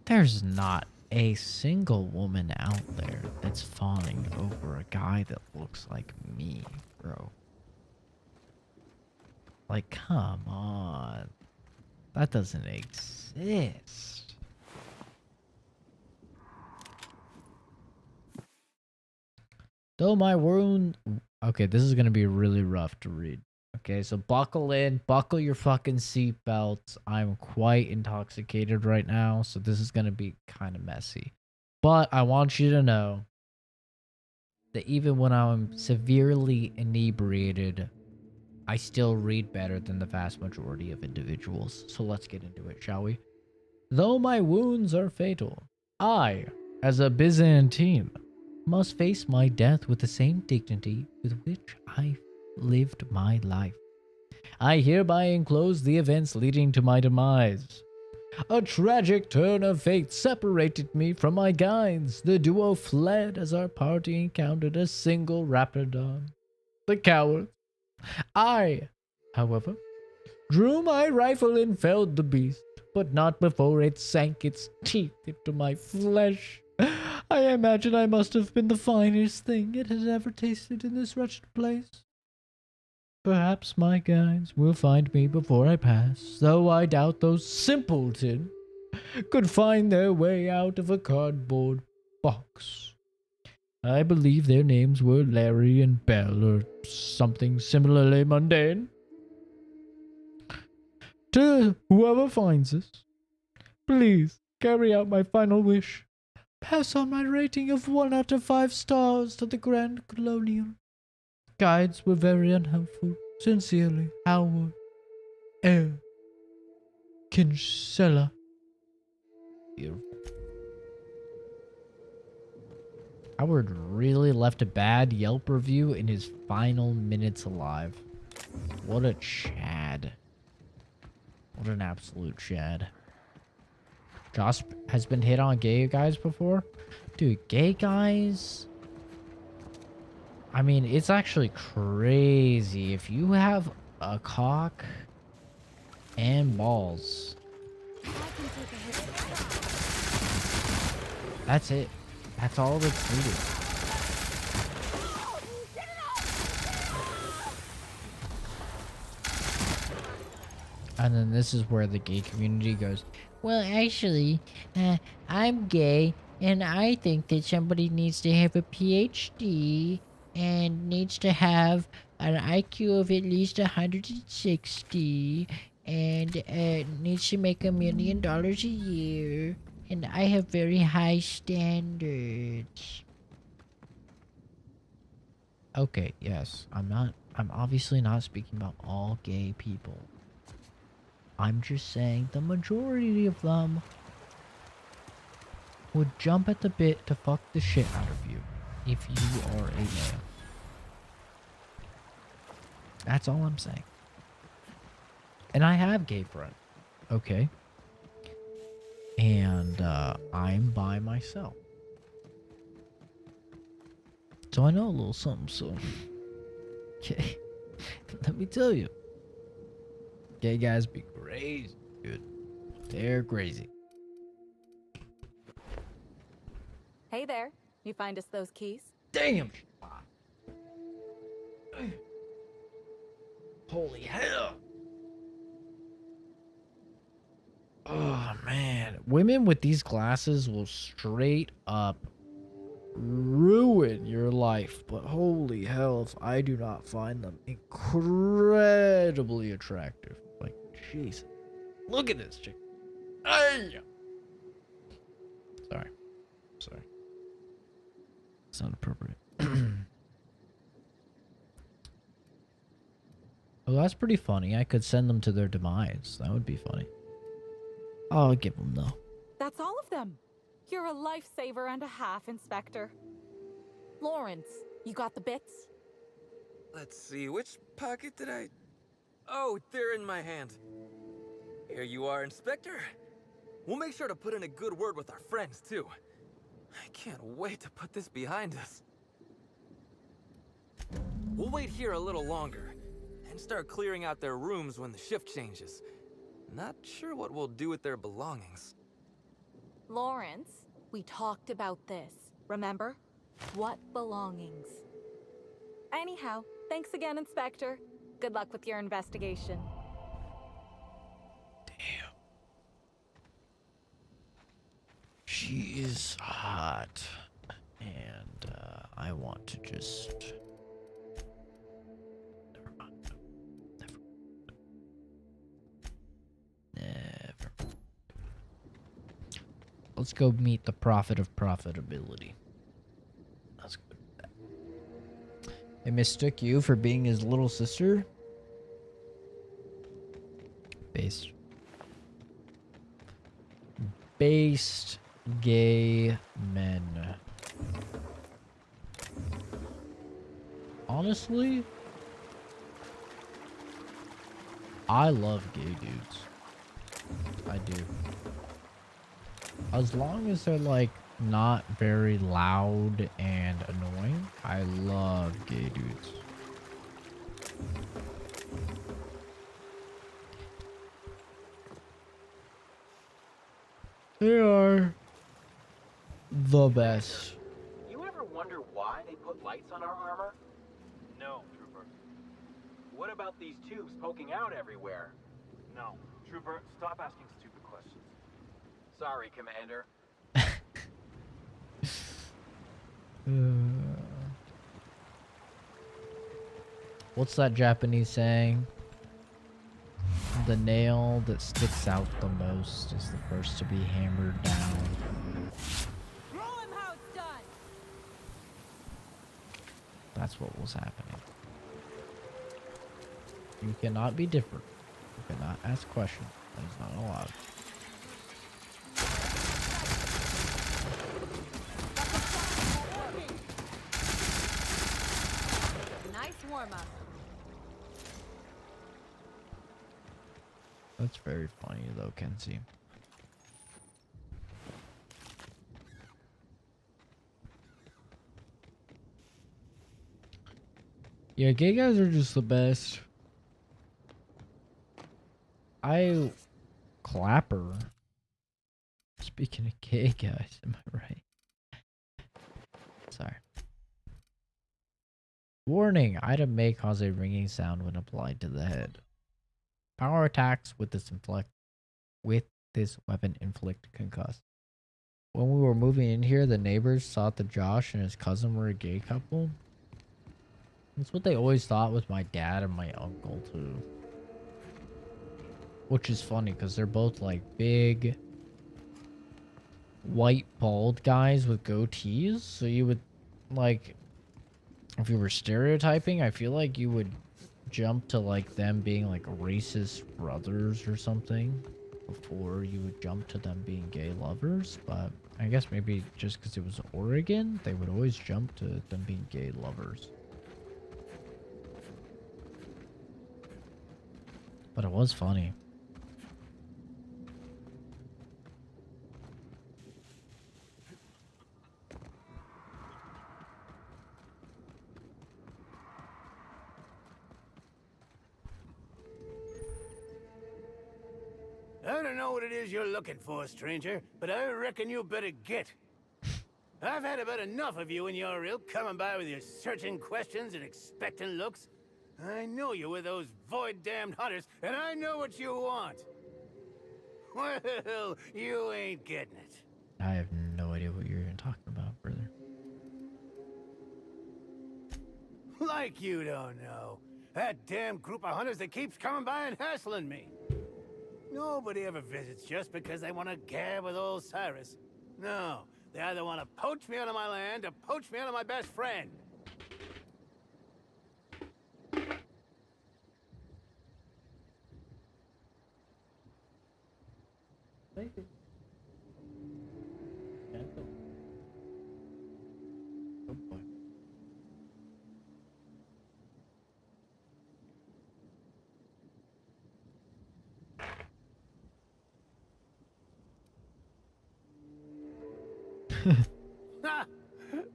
There's not a single woman out there that's fawning over a guy that looks like me, bro. Like, come on. That doesn't exist. Though my wound... Okay, this is going to be really rough to read. Okay, so buckle in. Buckle your fucking seatbelts. I'm quite intoxicated right now, so this is going to be kind of messy. But I want you to know that even when I'm severely inebriated, I still read better than the vast majority of individuals. So let's get into it, shall we? Though my wounds are fatal, I, as a Byzantine, must face my death with the same dignity with which I lived my life. I hereby enclose the events leading to my demise. A tragic turn of fate separated me from my guides. The duo fled as our party encountered a single rapidon. The coward. I, however, drew my rifle and felled the beast, but not before it sank its teeth into my flesh. I imagine I must have been the finest thing it had ever tasted in this wretched place. Perhaps my guides will find me before I pass, though I doubt those simpletons could find their way out of a cardboard box. I believe their names were Larry and Bell, or something similarly mundane. To whoever finds us, please carry out my final wish. Pass on my rating of 1 out of 5 stars to the Grand Colonial. Guides were very unhelpful. Sincerely, Howard Air Kinsella. Beautiful. Howard really left a bad Yelp review in his final minutes alive. What a Chad. What an absolute Chad. Josh has been hit on gay guys before? Dude, gay guys... I mean, it's actually crazy. If you have a cock and balls, that's it. That's all that's needed. And then this is where the gay community goes, well, actually, I'm gay, and I think that somebody needs to have a PhD and needs to have an IQ of at least 160 and needs to make $1 million a year. And I have very high standards. Okay, yes, I'm obviously not speaking about all gay people. I'm just saying the majority of them would jump at the bit to fuck the shit out of you if you are a male. That's all I'm saying. And I have gay friends, okay? And I'm by myself. So I know a little something, so... Okay. Let me tell you. Gay guys be crazy, dude. They're crazy. Hey there. You find us those keys? Damn! Holy hell! Oh, man. Women with these glasses will straight up ruin your life. But holy hell, if I do not find them incredibly attractive. Like, jeez. Look at this chick. Ay! Sorry. It's not appropriate. Oh, that's pretty funny. I could send them to their demise. That would be funny. I'll give them though. That's all of them. You're a lifesaver and a half, Inspector. Lawrence, you got the bits? Let's see, which pocket did I... Oh, they're in my hand. Here you are, Inspector. We'll make sure to put in a good word with our friends, too. I can't wait to put this behind us. We'll wait here a little longer, and start clearing out their rooms when the shift changes. Not sure what we'll do with their belongings. Lawrence, we talked about this, remember? What belongings? Anyhow, thanks again, Inspector. Good luck with your investigation. Damn. She is hot. And I want to just... Never mind. Never. Let's go meet the prophet of profitability. Let's go do that. They mistook you for being his little sister? Based gay men. Honestly, I love gay dudes. I do. As long as they're like not very loud and annoying, I love gay dudes. They are the best. You ever wonder why they put lights on our armor? No, Trooper. What about these tubes poking out everywhere? No. Trooper, stop asking stupid questions. Sorry, Commander. What's that Japanese saying? The nail that sticks out the most is the first to be hammered down. Roll him how it's done. That's what was happening. You cannot be different. You cannot ask questions. That is not allowed. Nice warm-up. That's very funny though, Kenzie. Yeah, gay guys are just the best. Clapper. Speaking of gay guys, am I right? Sorry. Warning, item may cause a ringing sound when applied to the head. Power attacks with this weapon inflict concuss. When we were moving in here, the neighbors thought that Josh and his cousin were a gay couple. That's what they always thought with my dad and my uncle too. Which is funny because they're both like big white bald guys with goatees. So you would like, if you were stereotyping, I feel like you would jump to like them being like racist brothers or something before you would jump to them being gay lovers. But I guess maybe just because it was Oregon, they would always jump to them being gay lovers. But it was funny. I don't know what it is you're looking for, stranger, but I reckon you better get. I've had about enough of you and your ilk coming by with your searching questions and expectant looks. I know you with those void-damned hunters, and I know what you want. Well, you ain't getting it. I have no idea what you're even talking about, brother. Like you don't know. That damn group of hunters that keeps coming by and hassling me. Nobody ever visits just because they want to gab with old Cyrus. No, they either want to poach me out of my land or poach me out of my best friend. Thank you. Oh boy.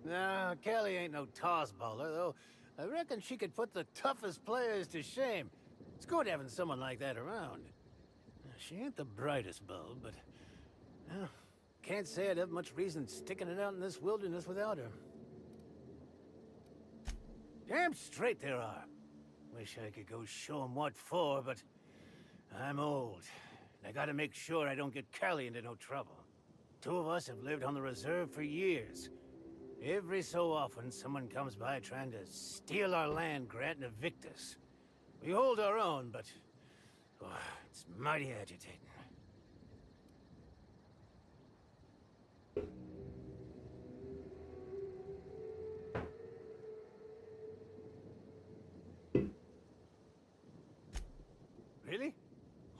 No, Kelly ain't no toss baller, though. I reckon she could put the toughest players to shame. It's good having someone like that around. She ain't the brightest bulb, but... can't say I'd have much reason sticking it out in this wilderness without her. Damn straight there are. Wish I could go show 'em what for, but... I'm old. And I gotta make sure I don't get Callie into no trouble. Two of us have lived on the reserve for years. Every so often, someone comes by trying to steal our land grant and evict us. We hold our own, but... it's mighty agitating. Really?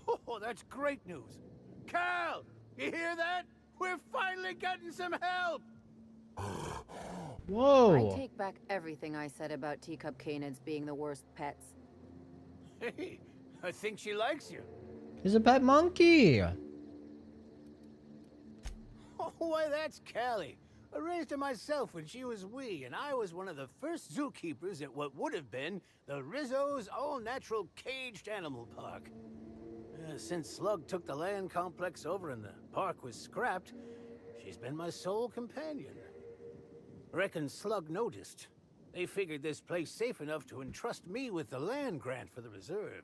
Oh, that's great news. Cal! You hear that? We're finally getting some help! Whoa! I take back everything I said about teacup canids being the worst pets. Hey, I think she likes you. He's a pet monkey! Oh, why, that's Callie. I raised her myself when she was wee, and I was one of the first zookeepers at what would have been the Rizzo's all-natural caged animal park. Since Slug took the land complex over and the park was scrapped, she's been my sole companion. Reckon Slug noticed. They figured this place safe enough to entrust me with the land grant for the reserve.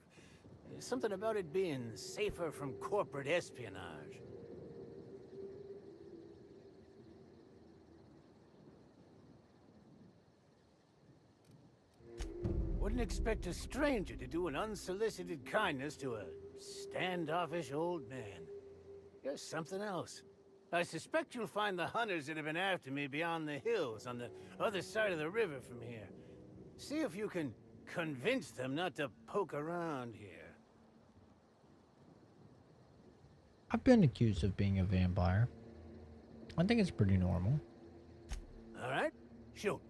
There's something about it being safer from corporate espionage. Wouldn't expect a stranger to do an unsolicited kindness to a standoffish old man. You're something else. I suspect you'll find the hunters that have been after me beyond the hills on the other side of the river from here. See if you can convince them not to poke around here. I've been accused of being a vampire. I think it's pretty normal. All right, shoot.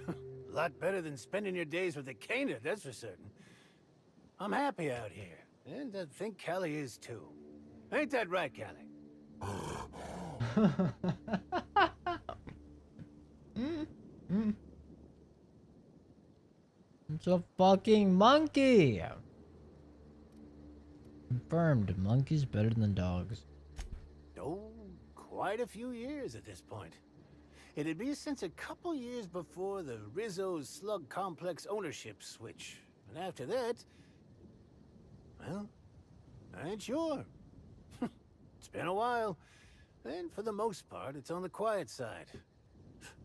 A lot better than spending your days with a canid, that's for certain. I'm happy out here, and I think Callie is too. Ain't that right, Callie? It's a fucking monkey! Confirmed, monkeys better than dogs. Oh, quite a few years at this point. It'd be since a couple years before the Rizzo's Slug Complex ownership switch. And after that... well, I ain't sure. It's been a while. And for the most part, it's on the quiet side.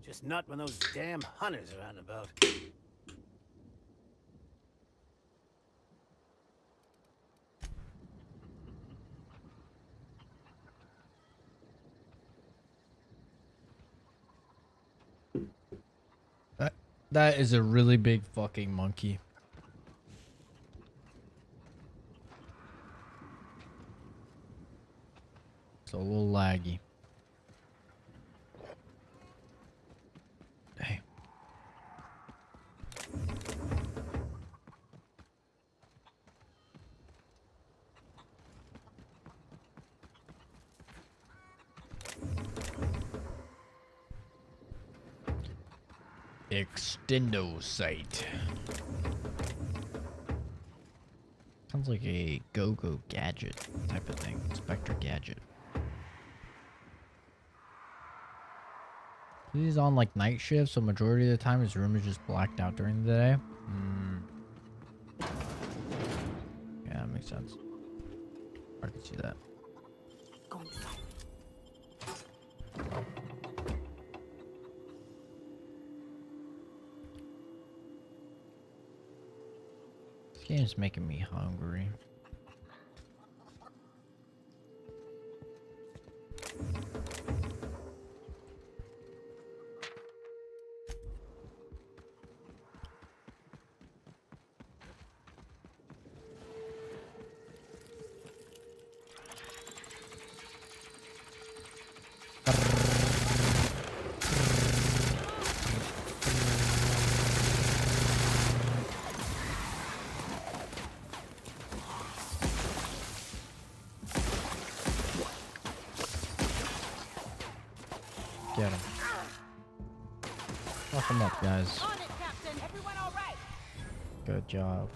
Just not when those damn hunters are out and about. That is a really big fucking monkey. It's a little laggy. Dang. Extendo site. Sounds like a go-go gadget type of thing. Spectre gadget. He's on like night shift, so majority of the time his room is just blacked out during the day. Yeah, that makes sense. I can see that. Going inside. This game's making me hungry. Get him. Fuck him up, guys. On it, Captain. Everyone all right? Good job.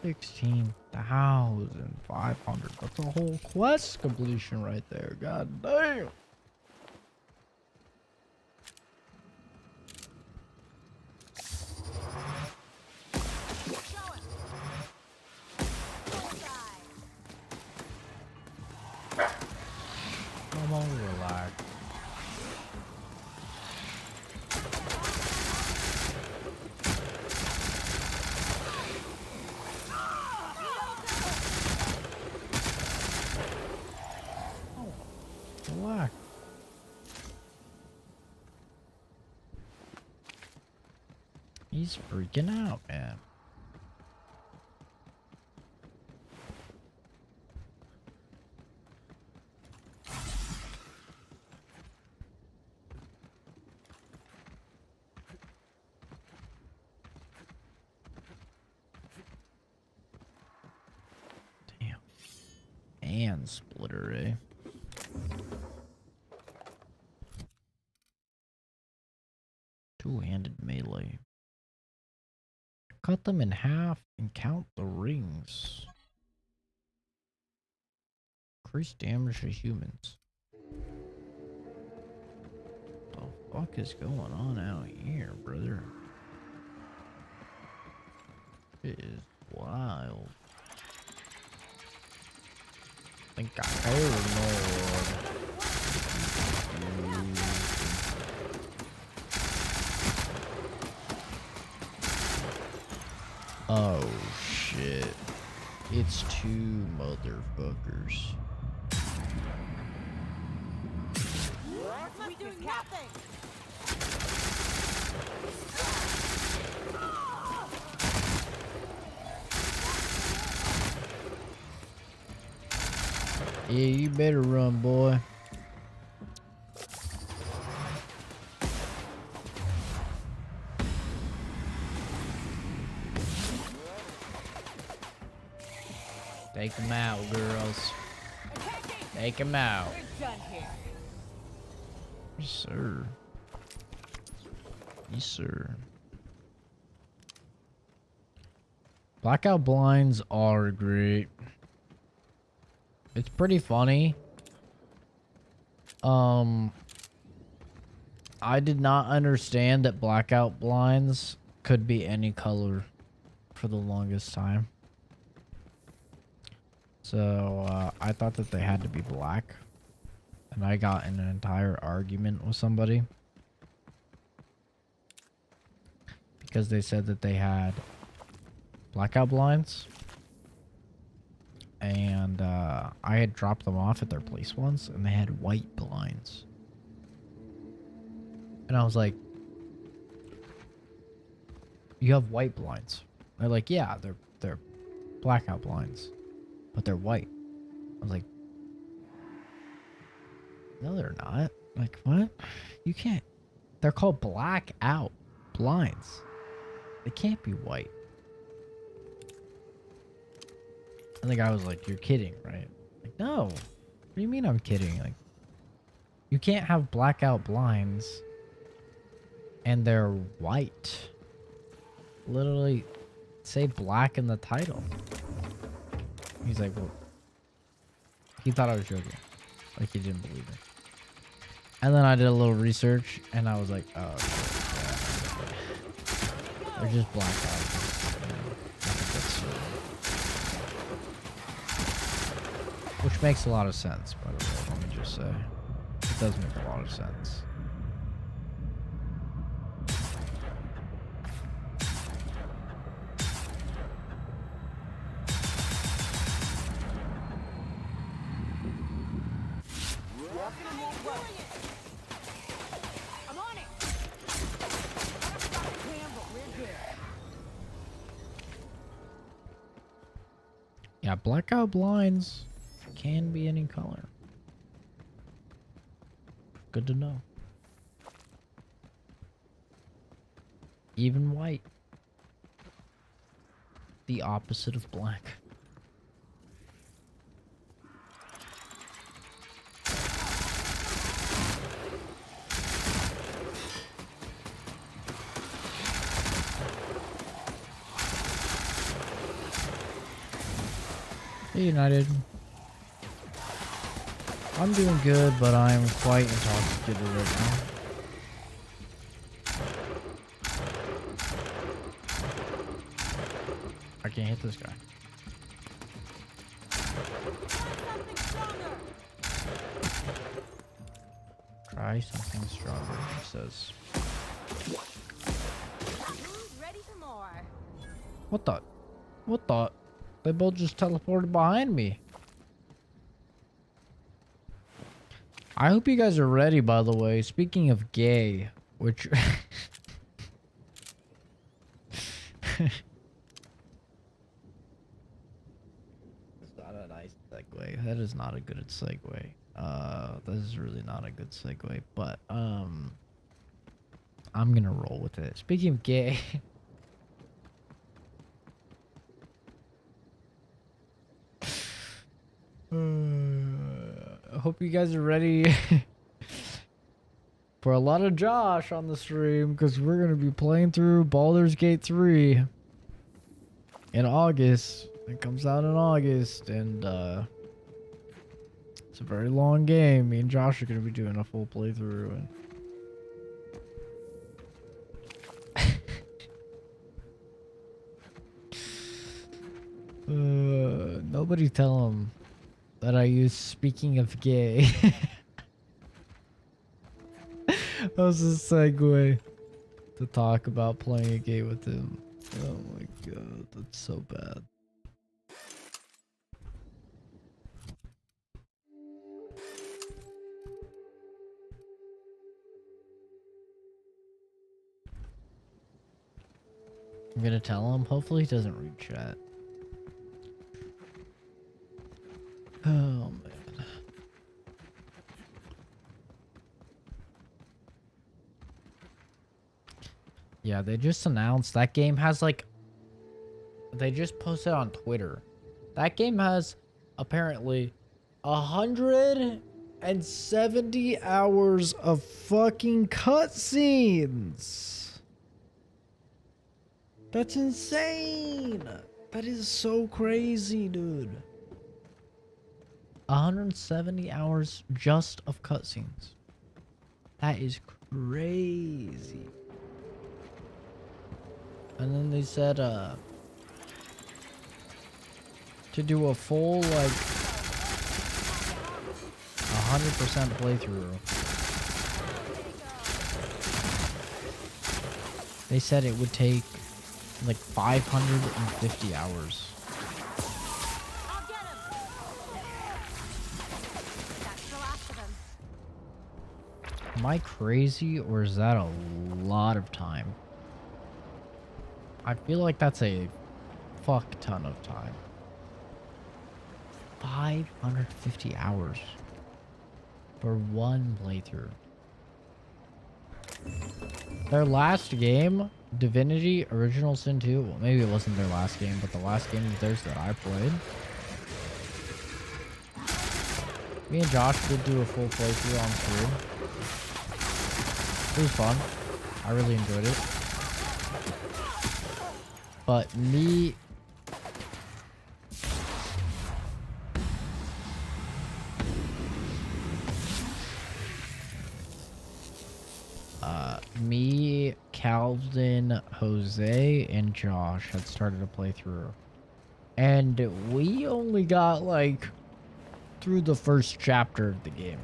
16,500. That's a whole quest completion right there. God damn. Come on, relax. Relax. He's freaking out, man. Damn. And splitter, eh? Two-handed melee. Cut them in half and count the rings. Increase damage to humans. What the fuck is going on out here, brother? It is wild. Think I heard Lord. Oh shit. It's two motherfuckers. We do nothing. Yeah, you better run, boy. Take them out, girls. Take them out. We're done here. Yes, sir. Yes, sir. Blackout blinds are great. It's pretty funny. I did not understand that blackout blinds could be any color for the longest time. So, I thought that they had to be black. And I got in an entire argument with somebody. Because they said that they had blackout blinds. And I had dropped them off at their place once, and they had white blinds. And I was like, you have white blinds. They're like, yeah, they're blackout blinds, but they're white. I was like, no, they're not. Like, what? You can't. They're called blackout blinds. They can't be white. And the guy was like, you're kidding, right? Like, no. What do you mean I'm kidding? Like, you can't have blackout blinds and they're white. Literally say black in the title. He's like, well, he thought I was joking. Like, he didn't believe it. And then I did a little research and I was like, oh, shit, yeah. They're just blackout. Which makes a lot of sense, by the way, let me just say. It does make a lot of sense. I'm on it. Yeah, blackout blinds can be any color. Good to know. Even white. The opposite of black. Hey, United. I'm doing good, but I'm quite intoxicated right now. I can't hit this guy. Try something stronger, he says. Ready for more. What the? What the? They both just teleported behind me. I hope you guys are ready, by the way. Speaking of gay, which... It's not a nice segue. That is not a good segue. This is really not a good segue, but, I'm gonna roll with it. Speaking of gay... I hope you guys are ready for a lot of Josh on the stream, because we're going to be playing through Baldur's Gate 3 in August. It comes out in August, and it's a very long game. Me and Josh are going to be doing a full playthrough. And nobody tell him that I use speaking of gay. That was a segue to talk about playing a game with him. Oh my god, that's so bad. I'm gonna tell him. Hopefully he doesn't read chat. Oh man. Yeah, they just announced that game has like... They just posted on Twitter. That game has apparently 170 hours of fucking cutscenes. That's insane. That is so crazy, dude. 170 hours just of cutscenes. That is crazy. And then they said, to do a full, like, 100% playthrough. They said it would take, like, 550 hours. Am I crazy, or is that a lot of time? I feel like that's a fuck ton of time. 550 hours for one playthrough. Their last game, Divinity Original Sin 2, well, maybe it wasn't their last game, but the last game of theirs that I played. Me and Josh did do a full playthrough on stream. It was fun. I really enjoyed it. But me... me, Calvin, Jose, and Josh had started a playthrough. And we only got, like, through the first chapter of the game.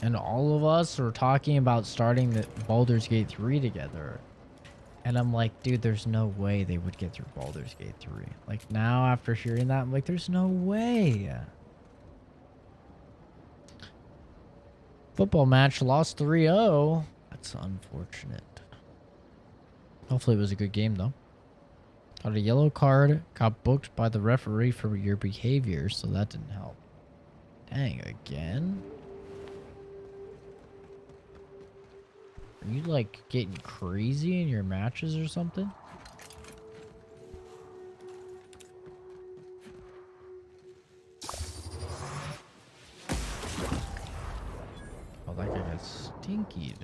And all of us were talking about starting the Baldur's Gate 3 together. And I'm like, dude, there's no way they would get through Baldur's Gate 3. Like, now after hearing that, I'm like, there's no way. Football match lost 3-0. That's unfortunate. Hopefully it was a good game, though. Got a yellow card. Got booked by the referee for your behavior, so that didn't help. Dang, again? Are you, like, getting crazy in your matches or something? Oh, that guy got stinkied.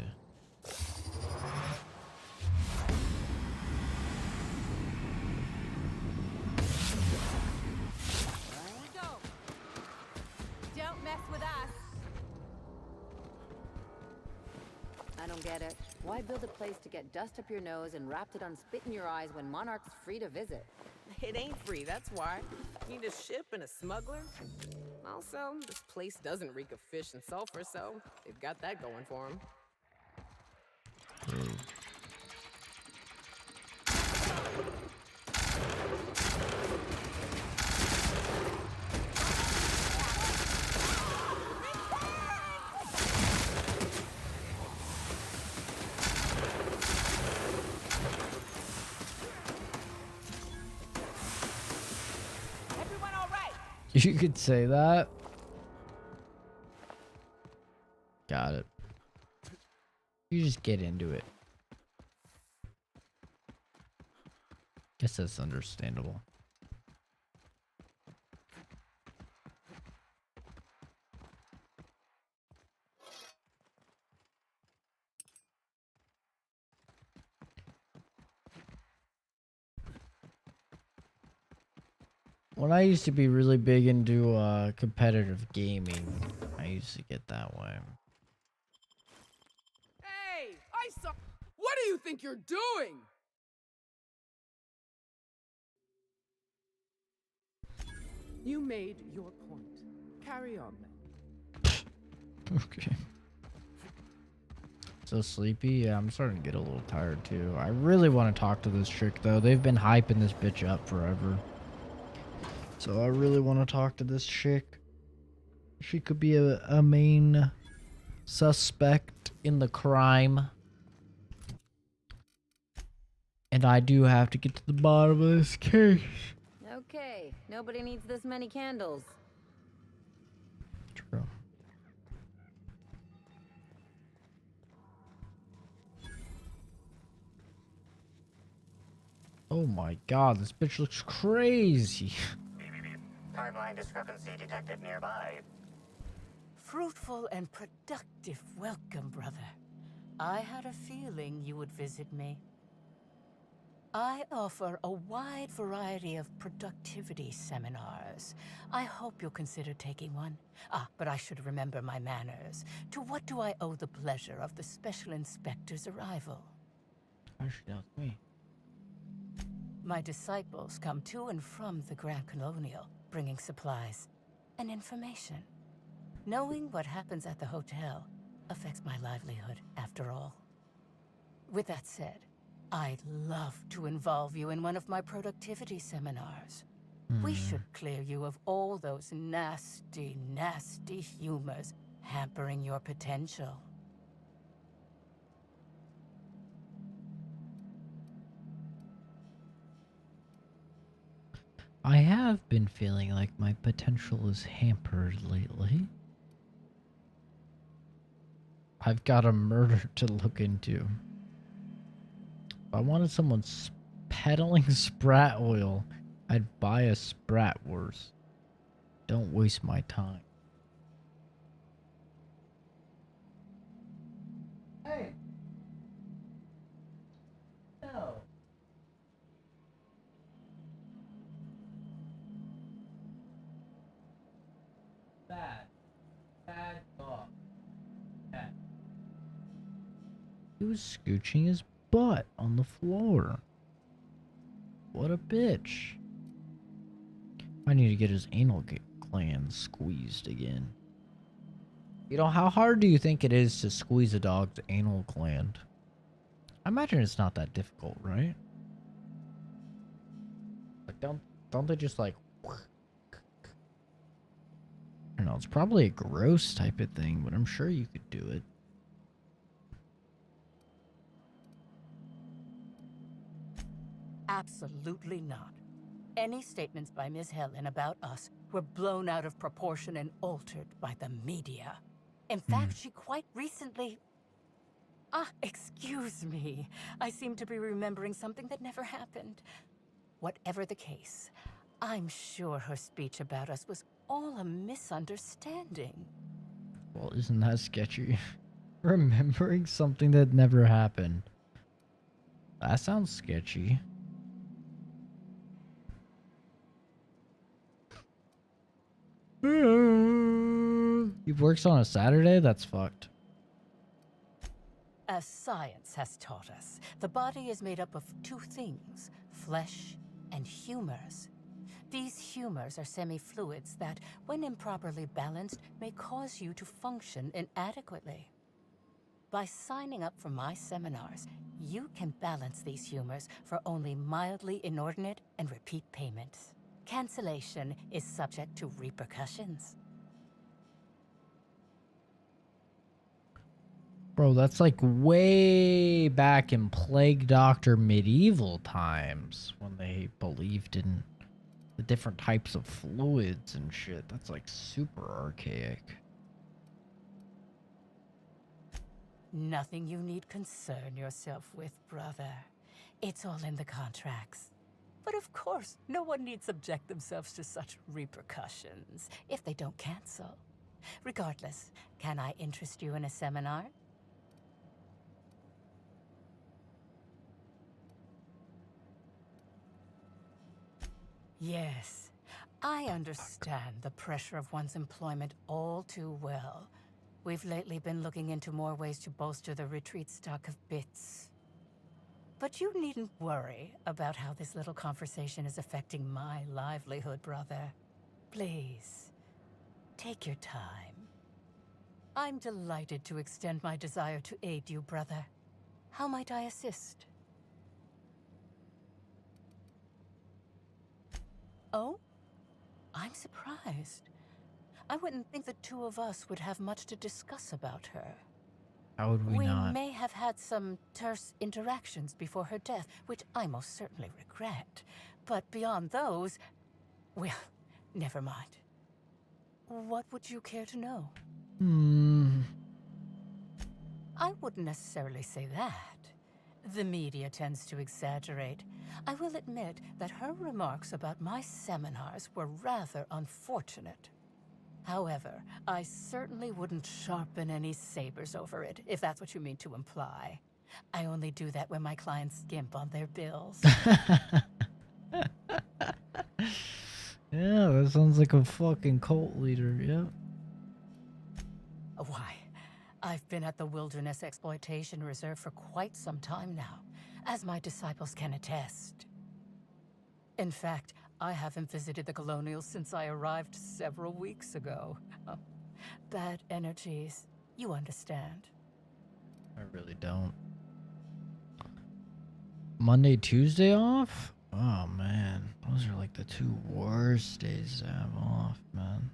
don't get it. Why build a place to get dust up your nose and wrapped it on spit in your eyes when Monarch's free to visit? It ain't free, that's why. You need a ship and a smuggler. Also, this place doesn't reek of fish and sulfur, so they've got that going for them. Everyone all right? You could say that. Got it. You just get into it. Guess that's understandable. When I used to be really big into competitive gaming, I used to get that way. Hey, I saw. What do you think you're doing? You made your point. Carry on then. Okay. So sleepy? Yeah, I'm starting to get a little tired too. I really want to talk to this chick though. They've been hyping this bitch up forever. So I really want to talk to this chick. She could be a main suspect in the crime. And I do have to get to the bottom of this case. Okay, nobody needs this many candles. True. Oh my god, this bitch looks crazy. Timeline discrepancy detected nearby. Fruitful and productive welcome, brother. I had a feeling you would visit me. I offer a wide variety of productivity seminars. I hope you'll consider taking one. But I should remember my manners. To what do I owe the pleasure of the Special Inspector's arrival? Actually, that's me. My disciples come to and from the Grand Colonial, bringing supplies and information. Knowing what happens at the hotel affects my livelihood, after all. With that said, I'd love to involve you in one of my productivity seminars. We should clear you of all those nasty, nasty humors hampering your potential. I have been feeling like my potential is hampered lately. I've got a murder to look into. If I wanted someone peddling sprat oil, I'd buy a sprat worse. Don't waste my time. Hey. No. Bad dog. Bad. He was scooching his butt on the floor. What a bitch. I need to get his anal gland squeezed again. You know, how hard do you think it is to squeeze a dog's anal gland? I imagine it's not that difficult, right? Like, don't they just like... I don't know, it's probably a gross type of thing, but I'm sure you could do it. Absolutely not. Any statements by Ms. Helen about us were blown out of proportion and altered by the media. In fact, she quite recently... excuse me. I seem to be remembering something that never happened. Whatever the case, I'm sure her speech about us was all a misunderstanding. Well, isn't that sketchy? Remembering something that never happened. That sounds sketchy. He works on a Saturday? That's fucked. As science has taught us, the body is made up of two things, flesh and humors. These humors are semi-fluids that, when improperly balanced, may cause you to function inadequately. By signing up for my seminars, you can balance these humors for only mildly inordinate and repeat payments. Cancellation is subject to repercussions. Bro, that's like way back in Plague Doctor medieval times when they believed in the different types of fluids and shit. That's like super archaic. Nothing you need concern yourself with, brother. It's all in the contracts. But of course, no one need subject themselves to such repercussions if they don't cancel. Regardless, can I interest you in a seminar? Yes, I understand the pressure of one's employment all too well. We've lately been looking into more ways to bolster the retreat stock of bits. But you needn't worry about how this little conversation is affecting my livelihood, brother. Please, take your time. I'm delighted to extend my desire to aid you, brother. How might I assist? Oh? I'm surprised. I wouldn't think the two of us would have much to discuss about her. How would we not? We may have had some terse interactions before her death, which I most certainly regret. But beyond those, well, never mind. What would you care to know? I wouldn't necessarily say that. The media tends to exaggerate. I will admit that her remarks about my seminars were rather unfortunate. However, I certainly wouldn't sharpen any sabers over it, if that's what you mean to imply. I only do that when my clients skimp on their bills. Yeah, that sounds like a fucking cult leader, yeah. Why, I've been at the Wilderness Exploitation Reserve for quite some time now, as my disciples can attest. In fact, I haven't visited the Colonials since I arrived several weeks ago. Bad energies, you understand. I really don't. Monday, Tuesday off? Oh man, those are like the two worst days to have off, man.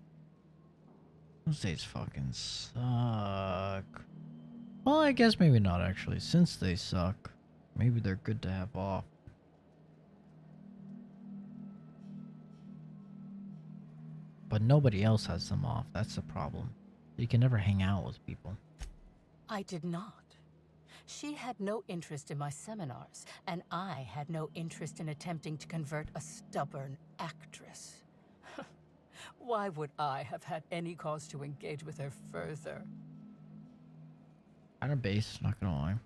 Those days fucking suck. Well, I guess maybe not actually. Since they suck, maybe they're good to have off. But nobody else has them off. That's the problem. You can never hang out with people. I did not. She had no interest in my seminars, and I had no interest in attempting to convert a stubborn actress. Why would I have had any cause to engage with her further? Kinda base, not gonna lie.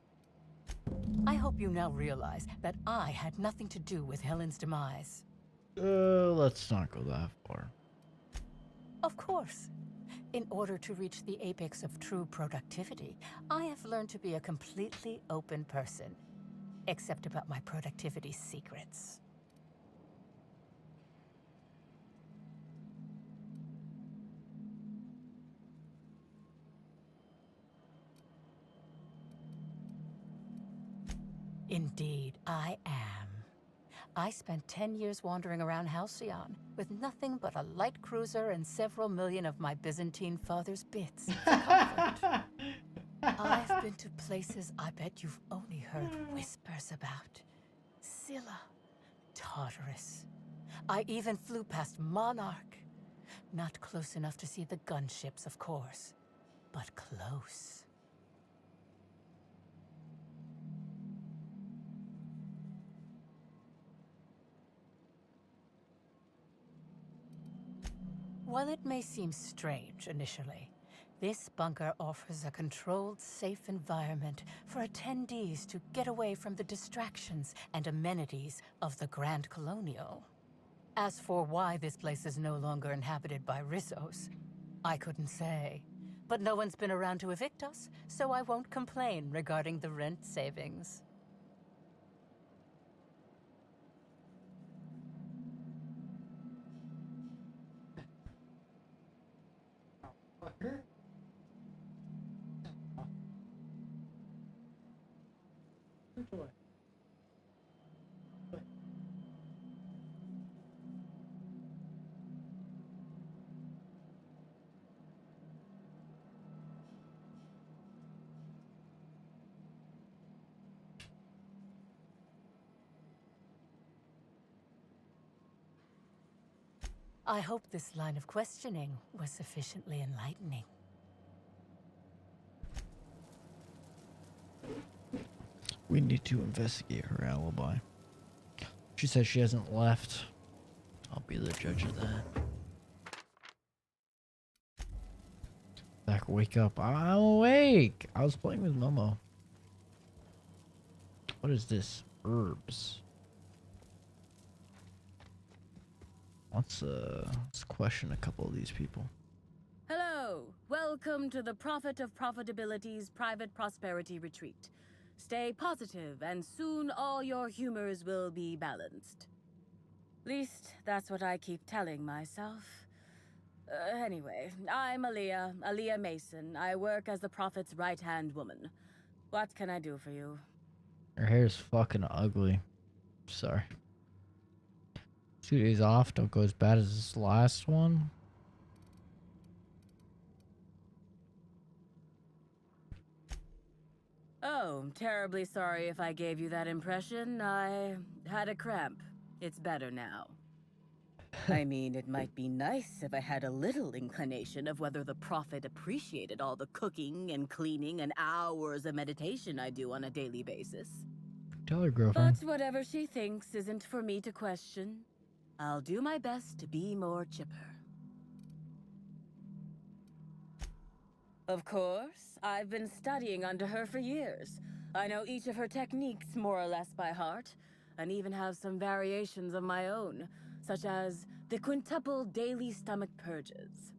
I hope you now realize that I had nothing to do with Helen's demise. Let's not go that far. Of course. In order to reach the apex of true productivity, I have learned to be a completely open person, except about my productivity secrets. Indeed, I am. I spent 10 years wandering around Halcyon with nothing but a light cruiser and several million of my Byzantine father's bits for comfort. I've been to places I bet you've only heard whispers about. Scylla, Tartarus. I even flew past Monarch. Not close enough to see the gunships, of course, but close. While it may seem strange initially, this bunker offers a controlled, safe environment for attendees to get away from the distractions and amenities of the Grand Colonial. As for why this place is no longer inhabited by Rizos, I couldn't say. But no one's been around to evict us, so I won't complain regarding the rent savings. I hope this line of questioning was sufficiently enlightening. We need to investigate her alibi. She says she hasn't left. I'll be the judge of that. Zach, wake up. I'm awake. I was playing with Momo. What is this? Herbs. Let's question a couple of these people. Hello. Welcome to the Prophet of Profitability's Private Prosperity Retreat. Stay positive, and soon all your humors will be balanced. Least, that's what I keep telling myself. Anyway, I'm Aaliyah Mason. I work as the Prophet's right-hand woman. What can I do for you? Her hair's fucking ugly. Sorry. 2 days off, don't go as bad as this last one. Oh, terribly sorry if I gave you that impression. I had a cramp. It's better now. I mean, it might be nice if I had a little inclination of whether the Prophet appreciated all the cooking and cleaning and hours of meditation I do on a daily basis. Tell her, girlfriend. But whatever she thinks isn't for me to question. I'll do my best to be more chipper. Of course, I've been studying under her for years. I know each of her techniques more or less by heart, and even have some variations of my own, such as the quintuple daily stomach purges.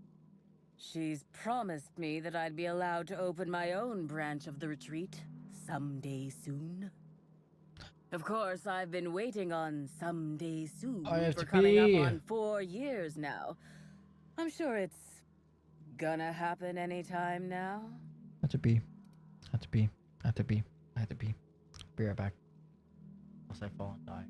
She's promised me that I'd be allowed to open my own branch of the retreat someday soon. Of course, I've been waiting on someday soon for coming up on 4 years now. I'm sure it's gonna happen anytime now. Had to be. Had to be. Had to be. Had to be. Be right back. Unless I fall and die.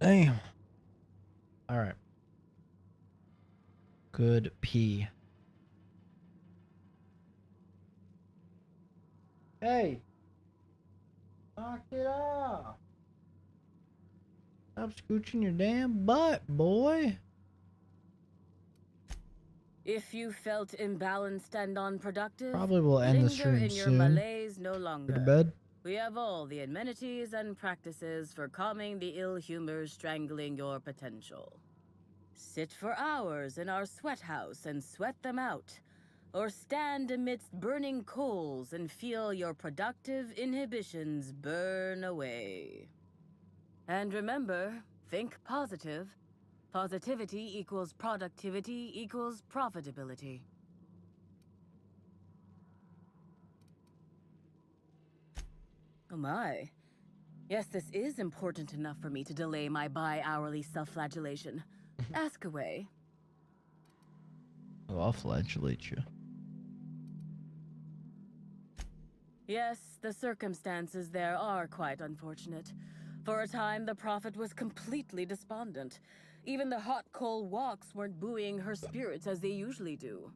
Damn. All right. Good pee. Hey. Knock it off. Stop scooching your damn butt, boy. If you felt imbalanced and unproductive, Probably will end the linger stream in your soon. malaise no Go longer. to bed. We have all the amenities and practices for calming the ill humor strangling your potential. Sit for hours in our sweat house and sweat them out, or stand amidst burning coals and feel your productive inhibitions burn away. And remember, think positive. Positivity equals productivity equals profitability. Oh my. Yes, this is important enough for me to delay my bi-hourly self-flagellation. Ask away. Oh, I'll flagellate you. Yes, the circumstances there are quite unfortunate. For a time, the prophet was completely despondent. Even the hot coal walks weren't buoying her spirits as they usually do.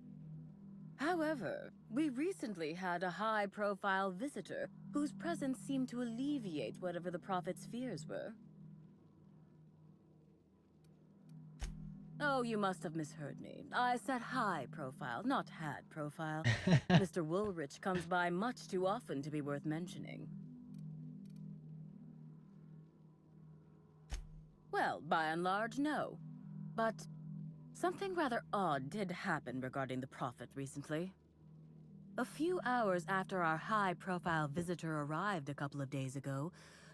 However, we recently had a high-profile visitor whose presence seemed to alleviate whatever the prophet's fears were. Oh, you must have misheard me. I said high profile, not had profile. Mr. Woolrich comes by much too often to be worth mentioning. Well, by and large, no. But something rather odd did happen regarding the prophet recently. A few hours after our high-profile visitor arrived a couple of days ago,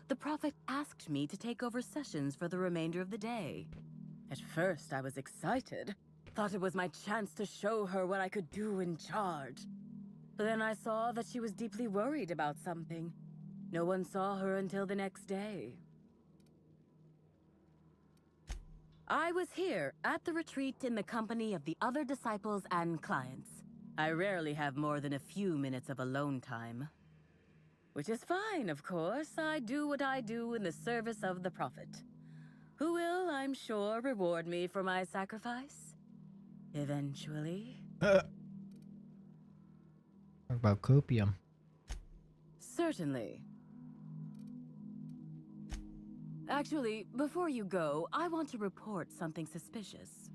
the prophet asked me to take over sessions for the remainder of the day. At first, I was excited. Thought it was my chance to show her what I could do in charge. But then I saw that she was deeply worried about something. No one saw her until the next day. I was here at the retreat in the company of the other disciples and clients. I rarely have more than a few minutes of alone time. Which is fine, of course. I do what I do in the service of the prophet, who will, I'm sure, reward me for my sacrifice. Eventually. Talk about copium. Certainly. Actually, before you go, I want to report something suspicious.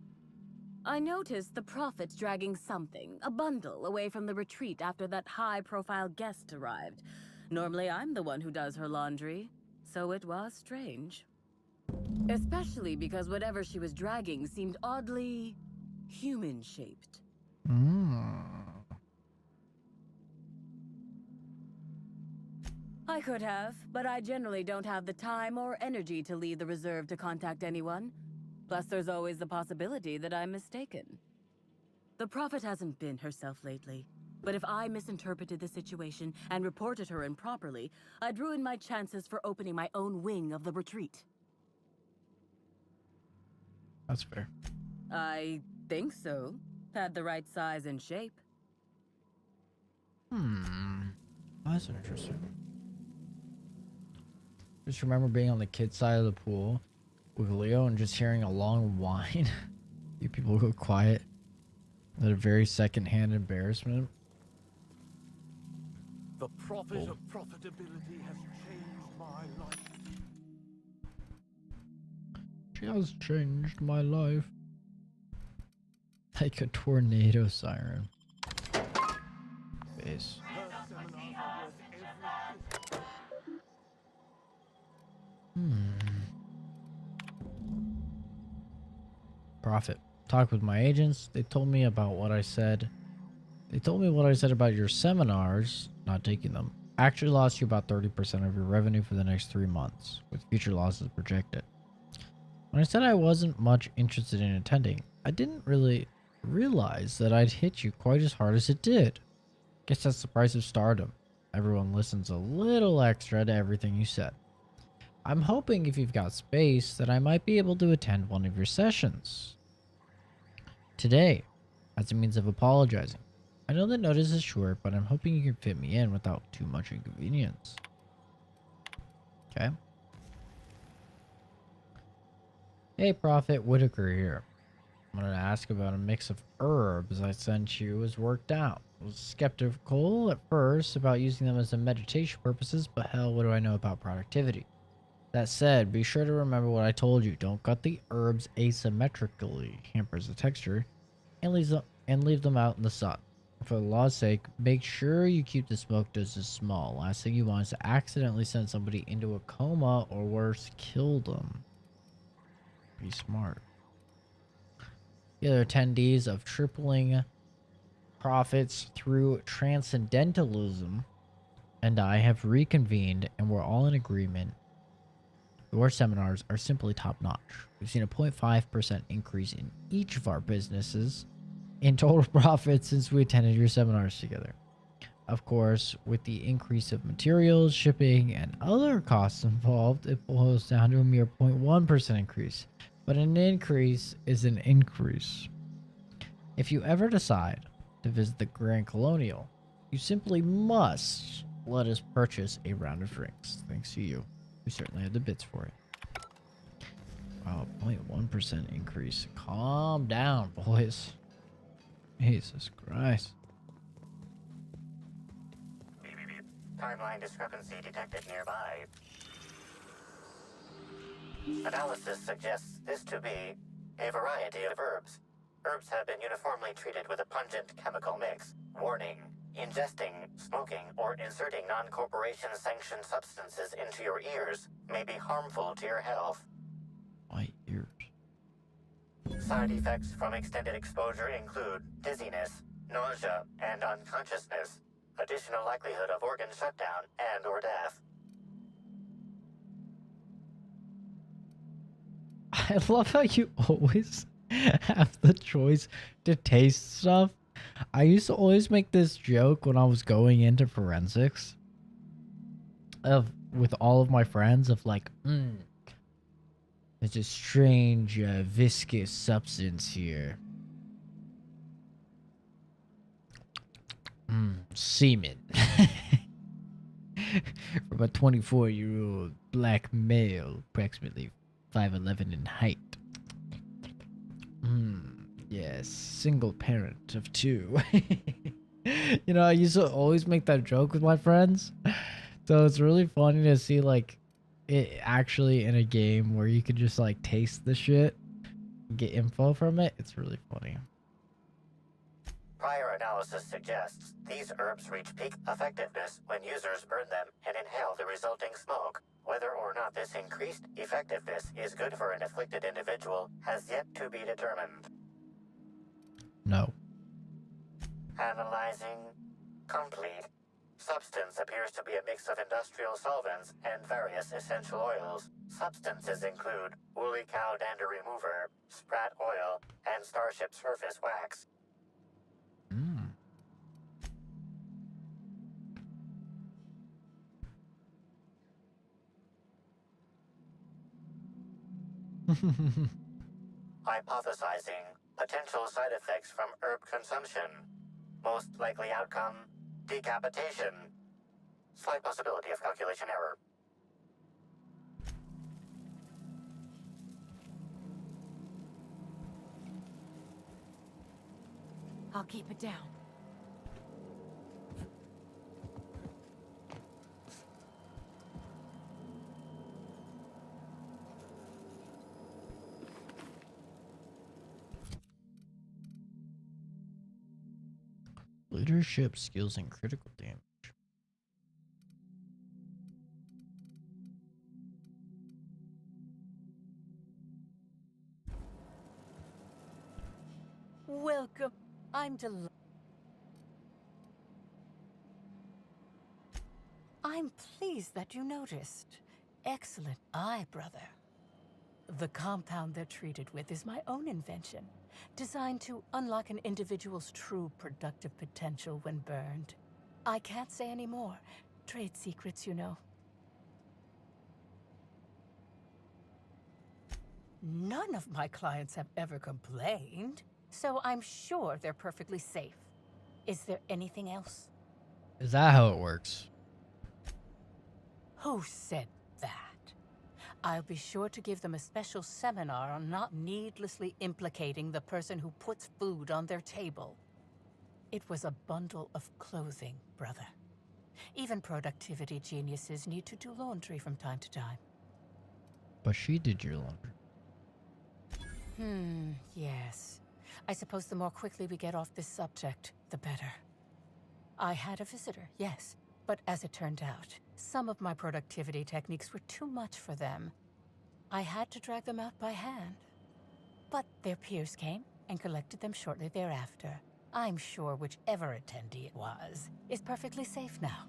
I noticed the prophet dragging something, a bundle, away from the retreat after that high-profile guest arrived. Normally, I'm the one who does her laundry, so it was strange. Especially because whatever she was dragging seemed oddly human-shaped. I could have, but I generally don't have the time or energy to leave the reserve to contact anyone. Plus, there's always the possibility that I'm mistaken. The prophet hasn't been herself lately, but if I misinterpreted the situation and reported her improperly, I'd ruin my chances for opening my own wing of the retreat. That's fair. I think so. Had the right size and shape. That's interesting. Just remember being on the kid's side of the pool with Leo and just hearing a long whine. You people go quiet. That a very secondhand embarrassment. The prophet of profitability has changed my life. She has changed my life. Like a tornado siren. Base. Profit. Talked with my agents. They told me about what I said. They told me what I said about your seminars, not taking them. Actually lost you about 30% of your revenue for the next 3 months, with future losses projected. When I said I wasn't much interested in attending, I didn't really realize that I'd hit you quite as hard as it did. Guess that's the price of stardom. Everyone listens a little extra to everything you said. I'm hoping if you've got space that I might be able to attend one of your sessions today as a means of apologizing. I know the notice is short, but I'm hoping you can fit me in without too much inconvenience. Okay. Hey, Prophet Whitaker here. I wanted to ask about a mix of herbs I sent you as worked out. I was skeptical at first about using them as a meditation purposes, but hell, what do I know about productivity? That said, be sure to remember what I told you. Don't cut the herbs asymmetrically, hampers the texture, and leave them out in the sun. For the law's sake, make sure you keep the smoke doses small. Last thing you want is to accidentally send somebody into a coma or worse, kill them. Be smart. The other attendees of tripling profits through transcendentalism and I have reconvened and we're all in agreement. Your seminars are simply top notch. We've seen a 0.5% increase in each of our businesses in total profit since we attended your seminars together. Of course, with the increase of materials, shipping, and other costs involved, it boils down to a mere 0.1% increase. But an increase is an increase. If you ever decide to visit the Grand Colonial, you simply must let us purchase a round of drinks. Thanks to you. We certainly have the bits for it. Wow, 0.1% increase. Calm down, boys. Jesus Christ. Timeline discrepancy detected nearby. Analysis suggests this to be a variety of herbs. Herbs have been uniformly treated with a pungent chemical mix. Warning: ingesting, smoking, or inserting non-corporation sanctioned substances into your ears may be harmful to your health. My ears. Side effects from extended exposure include dizziness, nausea, and unconsciousness. Additional likelihood of organ shutdown and/or death. I love how you always have the choice to taste stuff. I used to always make this joke when I was going into forensics with all of my friends of like, there's a strange viscous substance here. Semen. From a 24-year-old black male, approximately 5'11" in height. Yes, single parent of 2. You know, I used to always make that joke with my friends. So it's really funny to see like it actually in a game where you could just like taste the shit and get info from it. It's really funny. Prior analysis suggests these herbs reach peak effectiveness when users burn them and inhale the resulting smoke. Whether or not this increased effectiveness is good for an afflicted individual has yet to be determined. No. Analyzing complete. Substance appears to be a mix of industrial solvents and various essential oils. Substances include woolly cow dander remover, sprat oil, and starship surface wax. Hypothesizing potential side effects from herb consumption. Most likely outcome, decapitation. Slight possibility of calculation error. I'll keep it down. Leadership skills and critical damage. Welcome. I'm delighted. I'm pleased that you noticed. Excellent eye, brother. The compound they're treated with is my own invention, designed to unlock an individual's true productive potential when burned. I can't say any more. Trade secrets, you know. None of my clients have ever complained, so I'm sure they're perfectly safe. Is there anything else? Is that how it works? Who said that? I'll be sure to give them a special seminar on not needlessly implicating the person who puts food on their table. It was a bundle of clothing, brother. Even productivity geniuses need to do laundry from time to time. But she did your laundry. Yes. I suppose the more quickly we get off this subject, the better. I had a visitor, yes. But as it turned out, some of my productivity techniques were too much for them. I had to drag them out by hand. But their peers came and collected them shortly thereafter. I'm sure whichever attendee it was is perfectly safe now.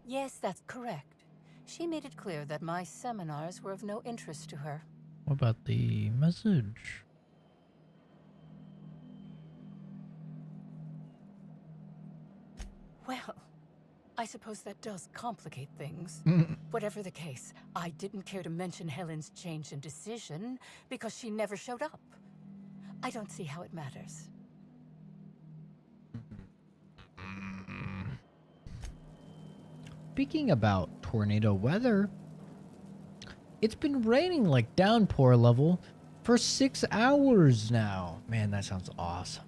Yes, that's correct. She made it clear that my seminars were of no interest to her. What about the message? Well, I suppose that does complicate things. Whatever the case, I didn't care to mention Helen's change in decision because she never showed up. I don't see how it matters. Speaking about tornado weather, it's been raining like downpour level for 6 hours now. Man, that sounds awesome.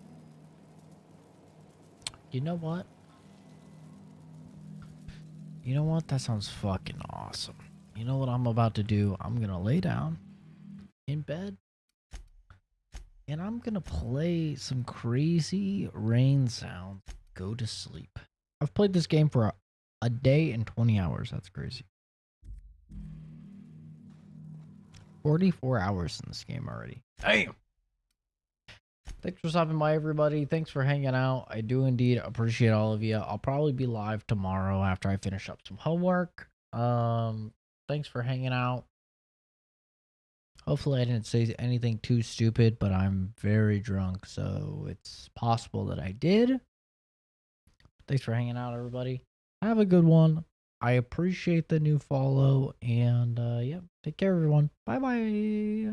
You know what? You know what? That sounds fucking awesome. You know what I'm about to do? I'm gonna lay down in bed and I'm gonna play some crazy rain sounds. Go to sleep. I've played this game for a day and 20 hours. That's crazy. 44 hours in this game already. Damn. Thanks for stopping by, everybody. Thanks for hanging out. I do indeed appreciate all of you. I'll probably be live tomorrow after I finish up some homework. Thanks for hanging out. Hopefully I didn't say anything too stupid, but I'm very drunk, so it's possible that I did. Thanks for hanging out, everybody. Have a good one. I appreciate the new follow, and yeah, take care, everyone. Bye-bye.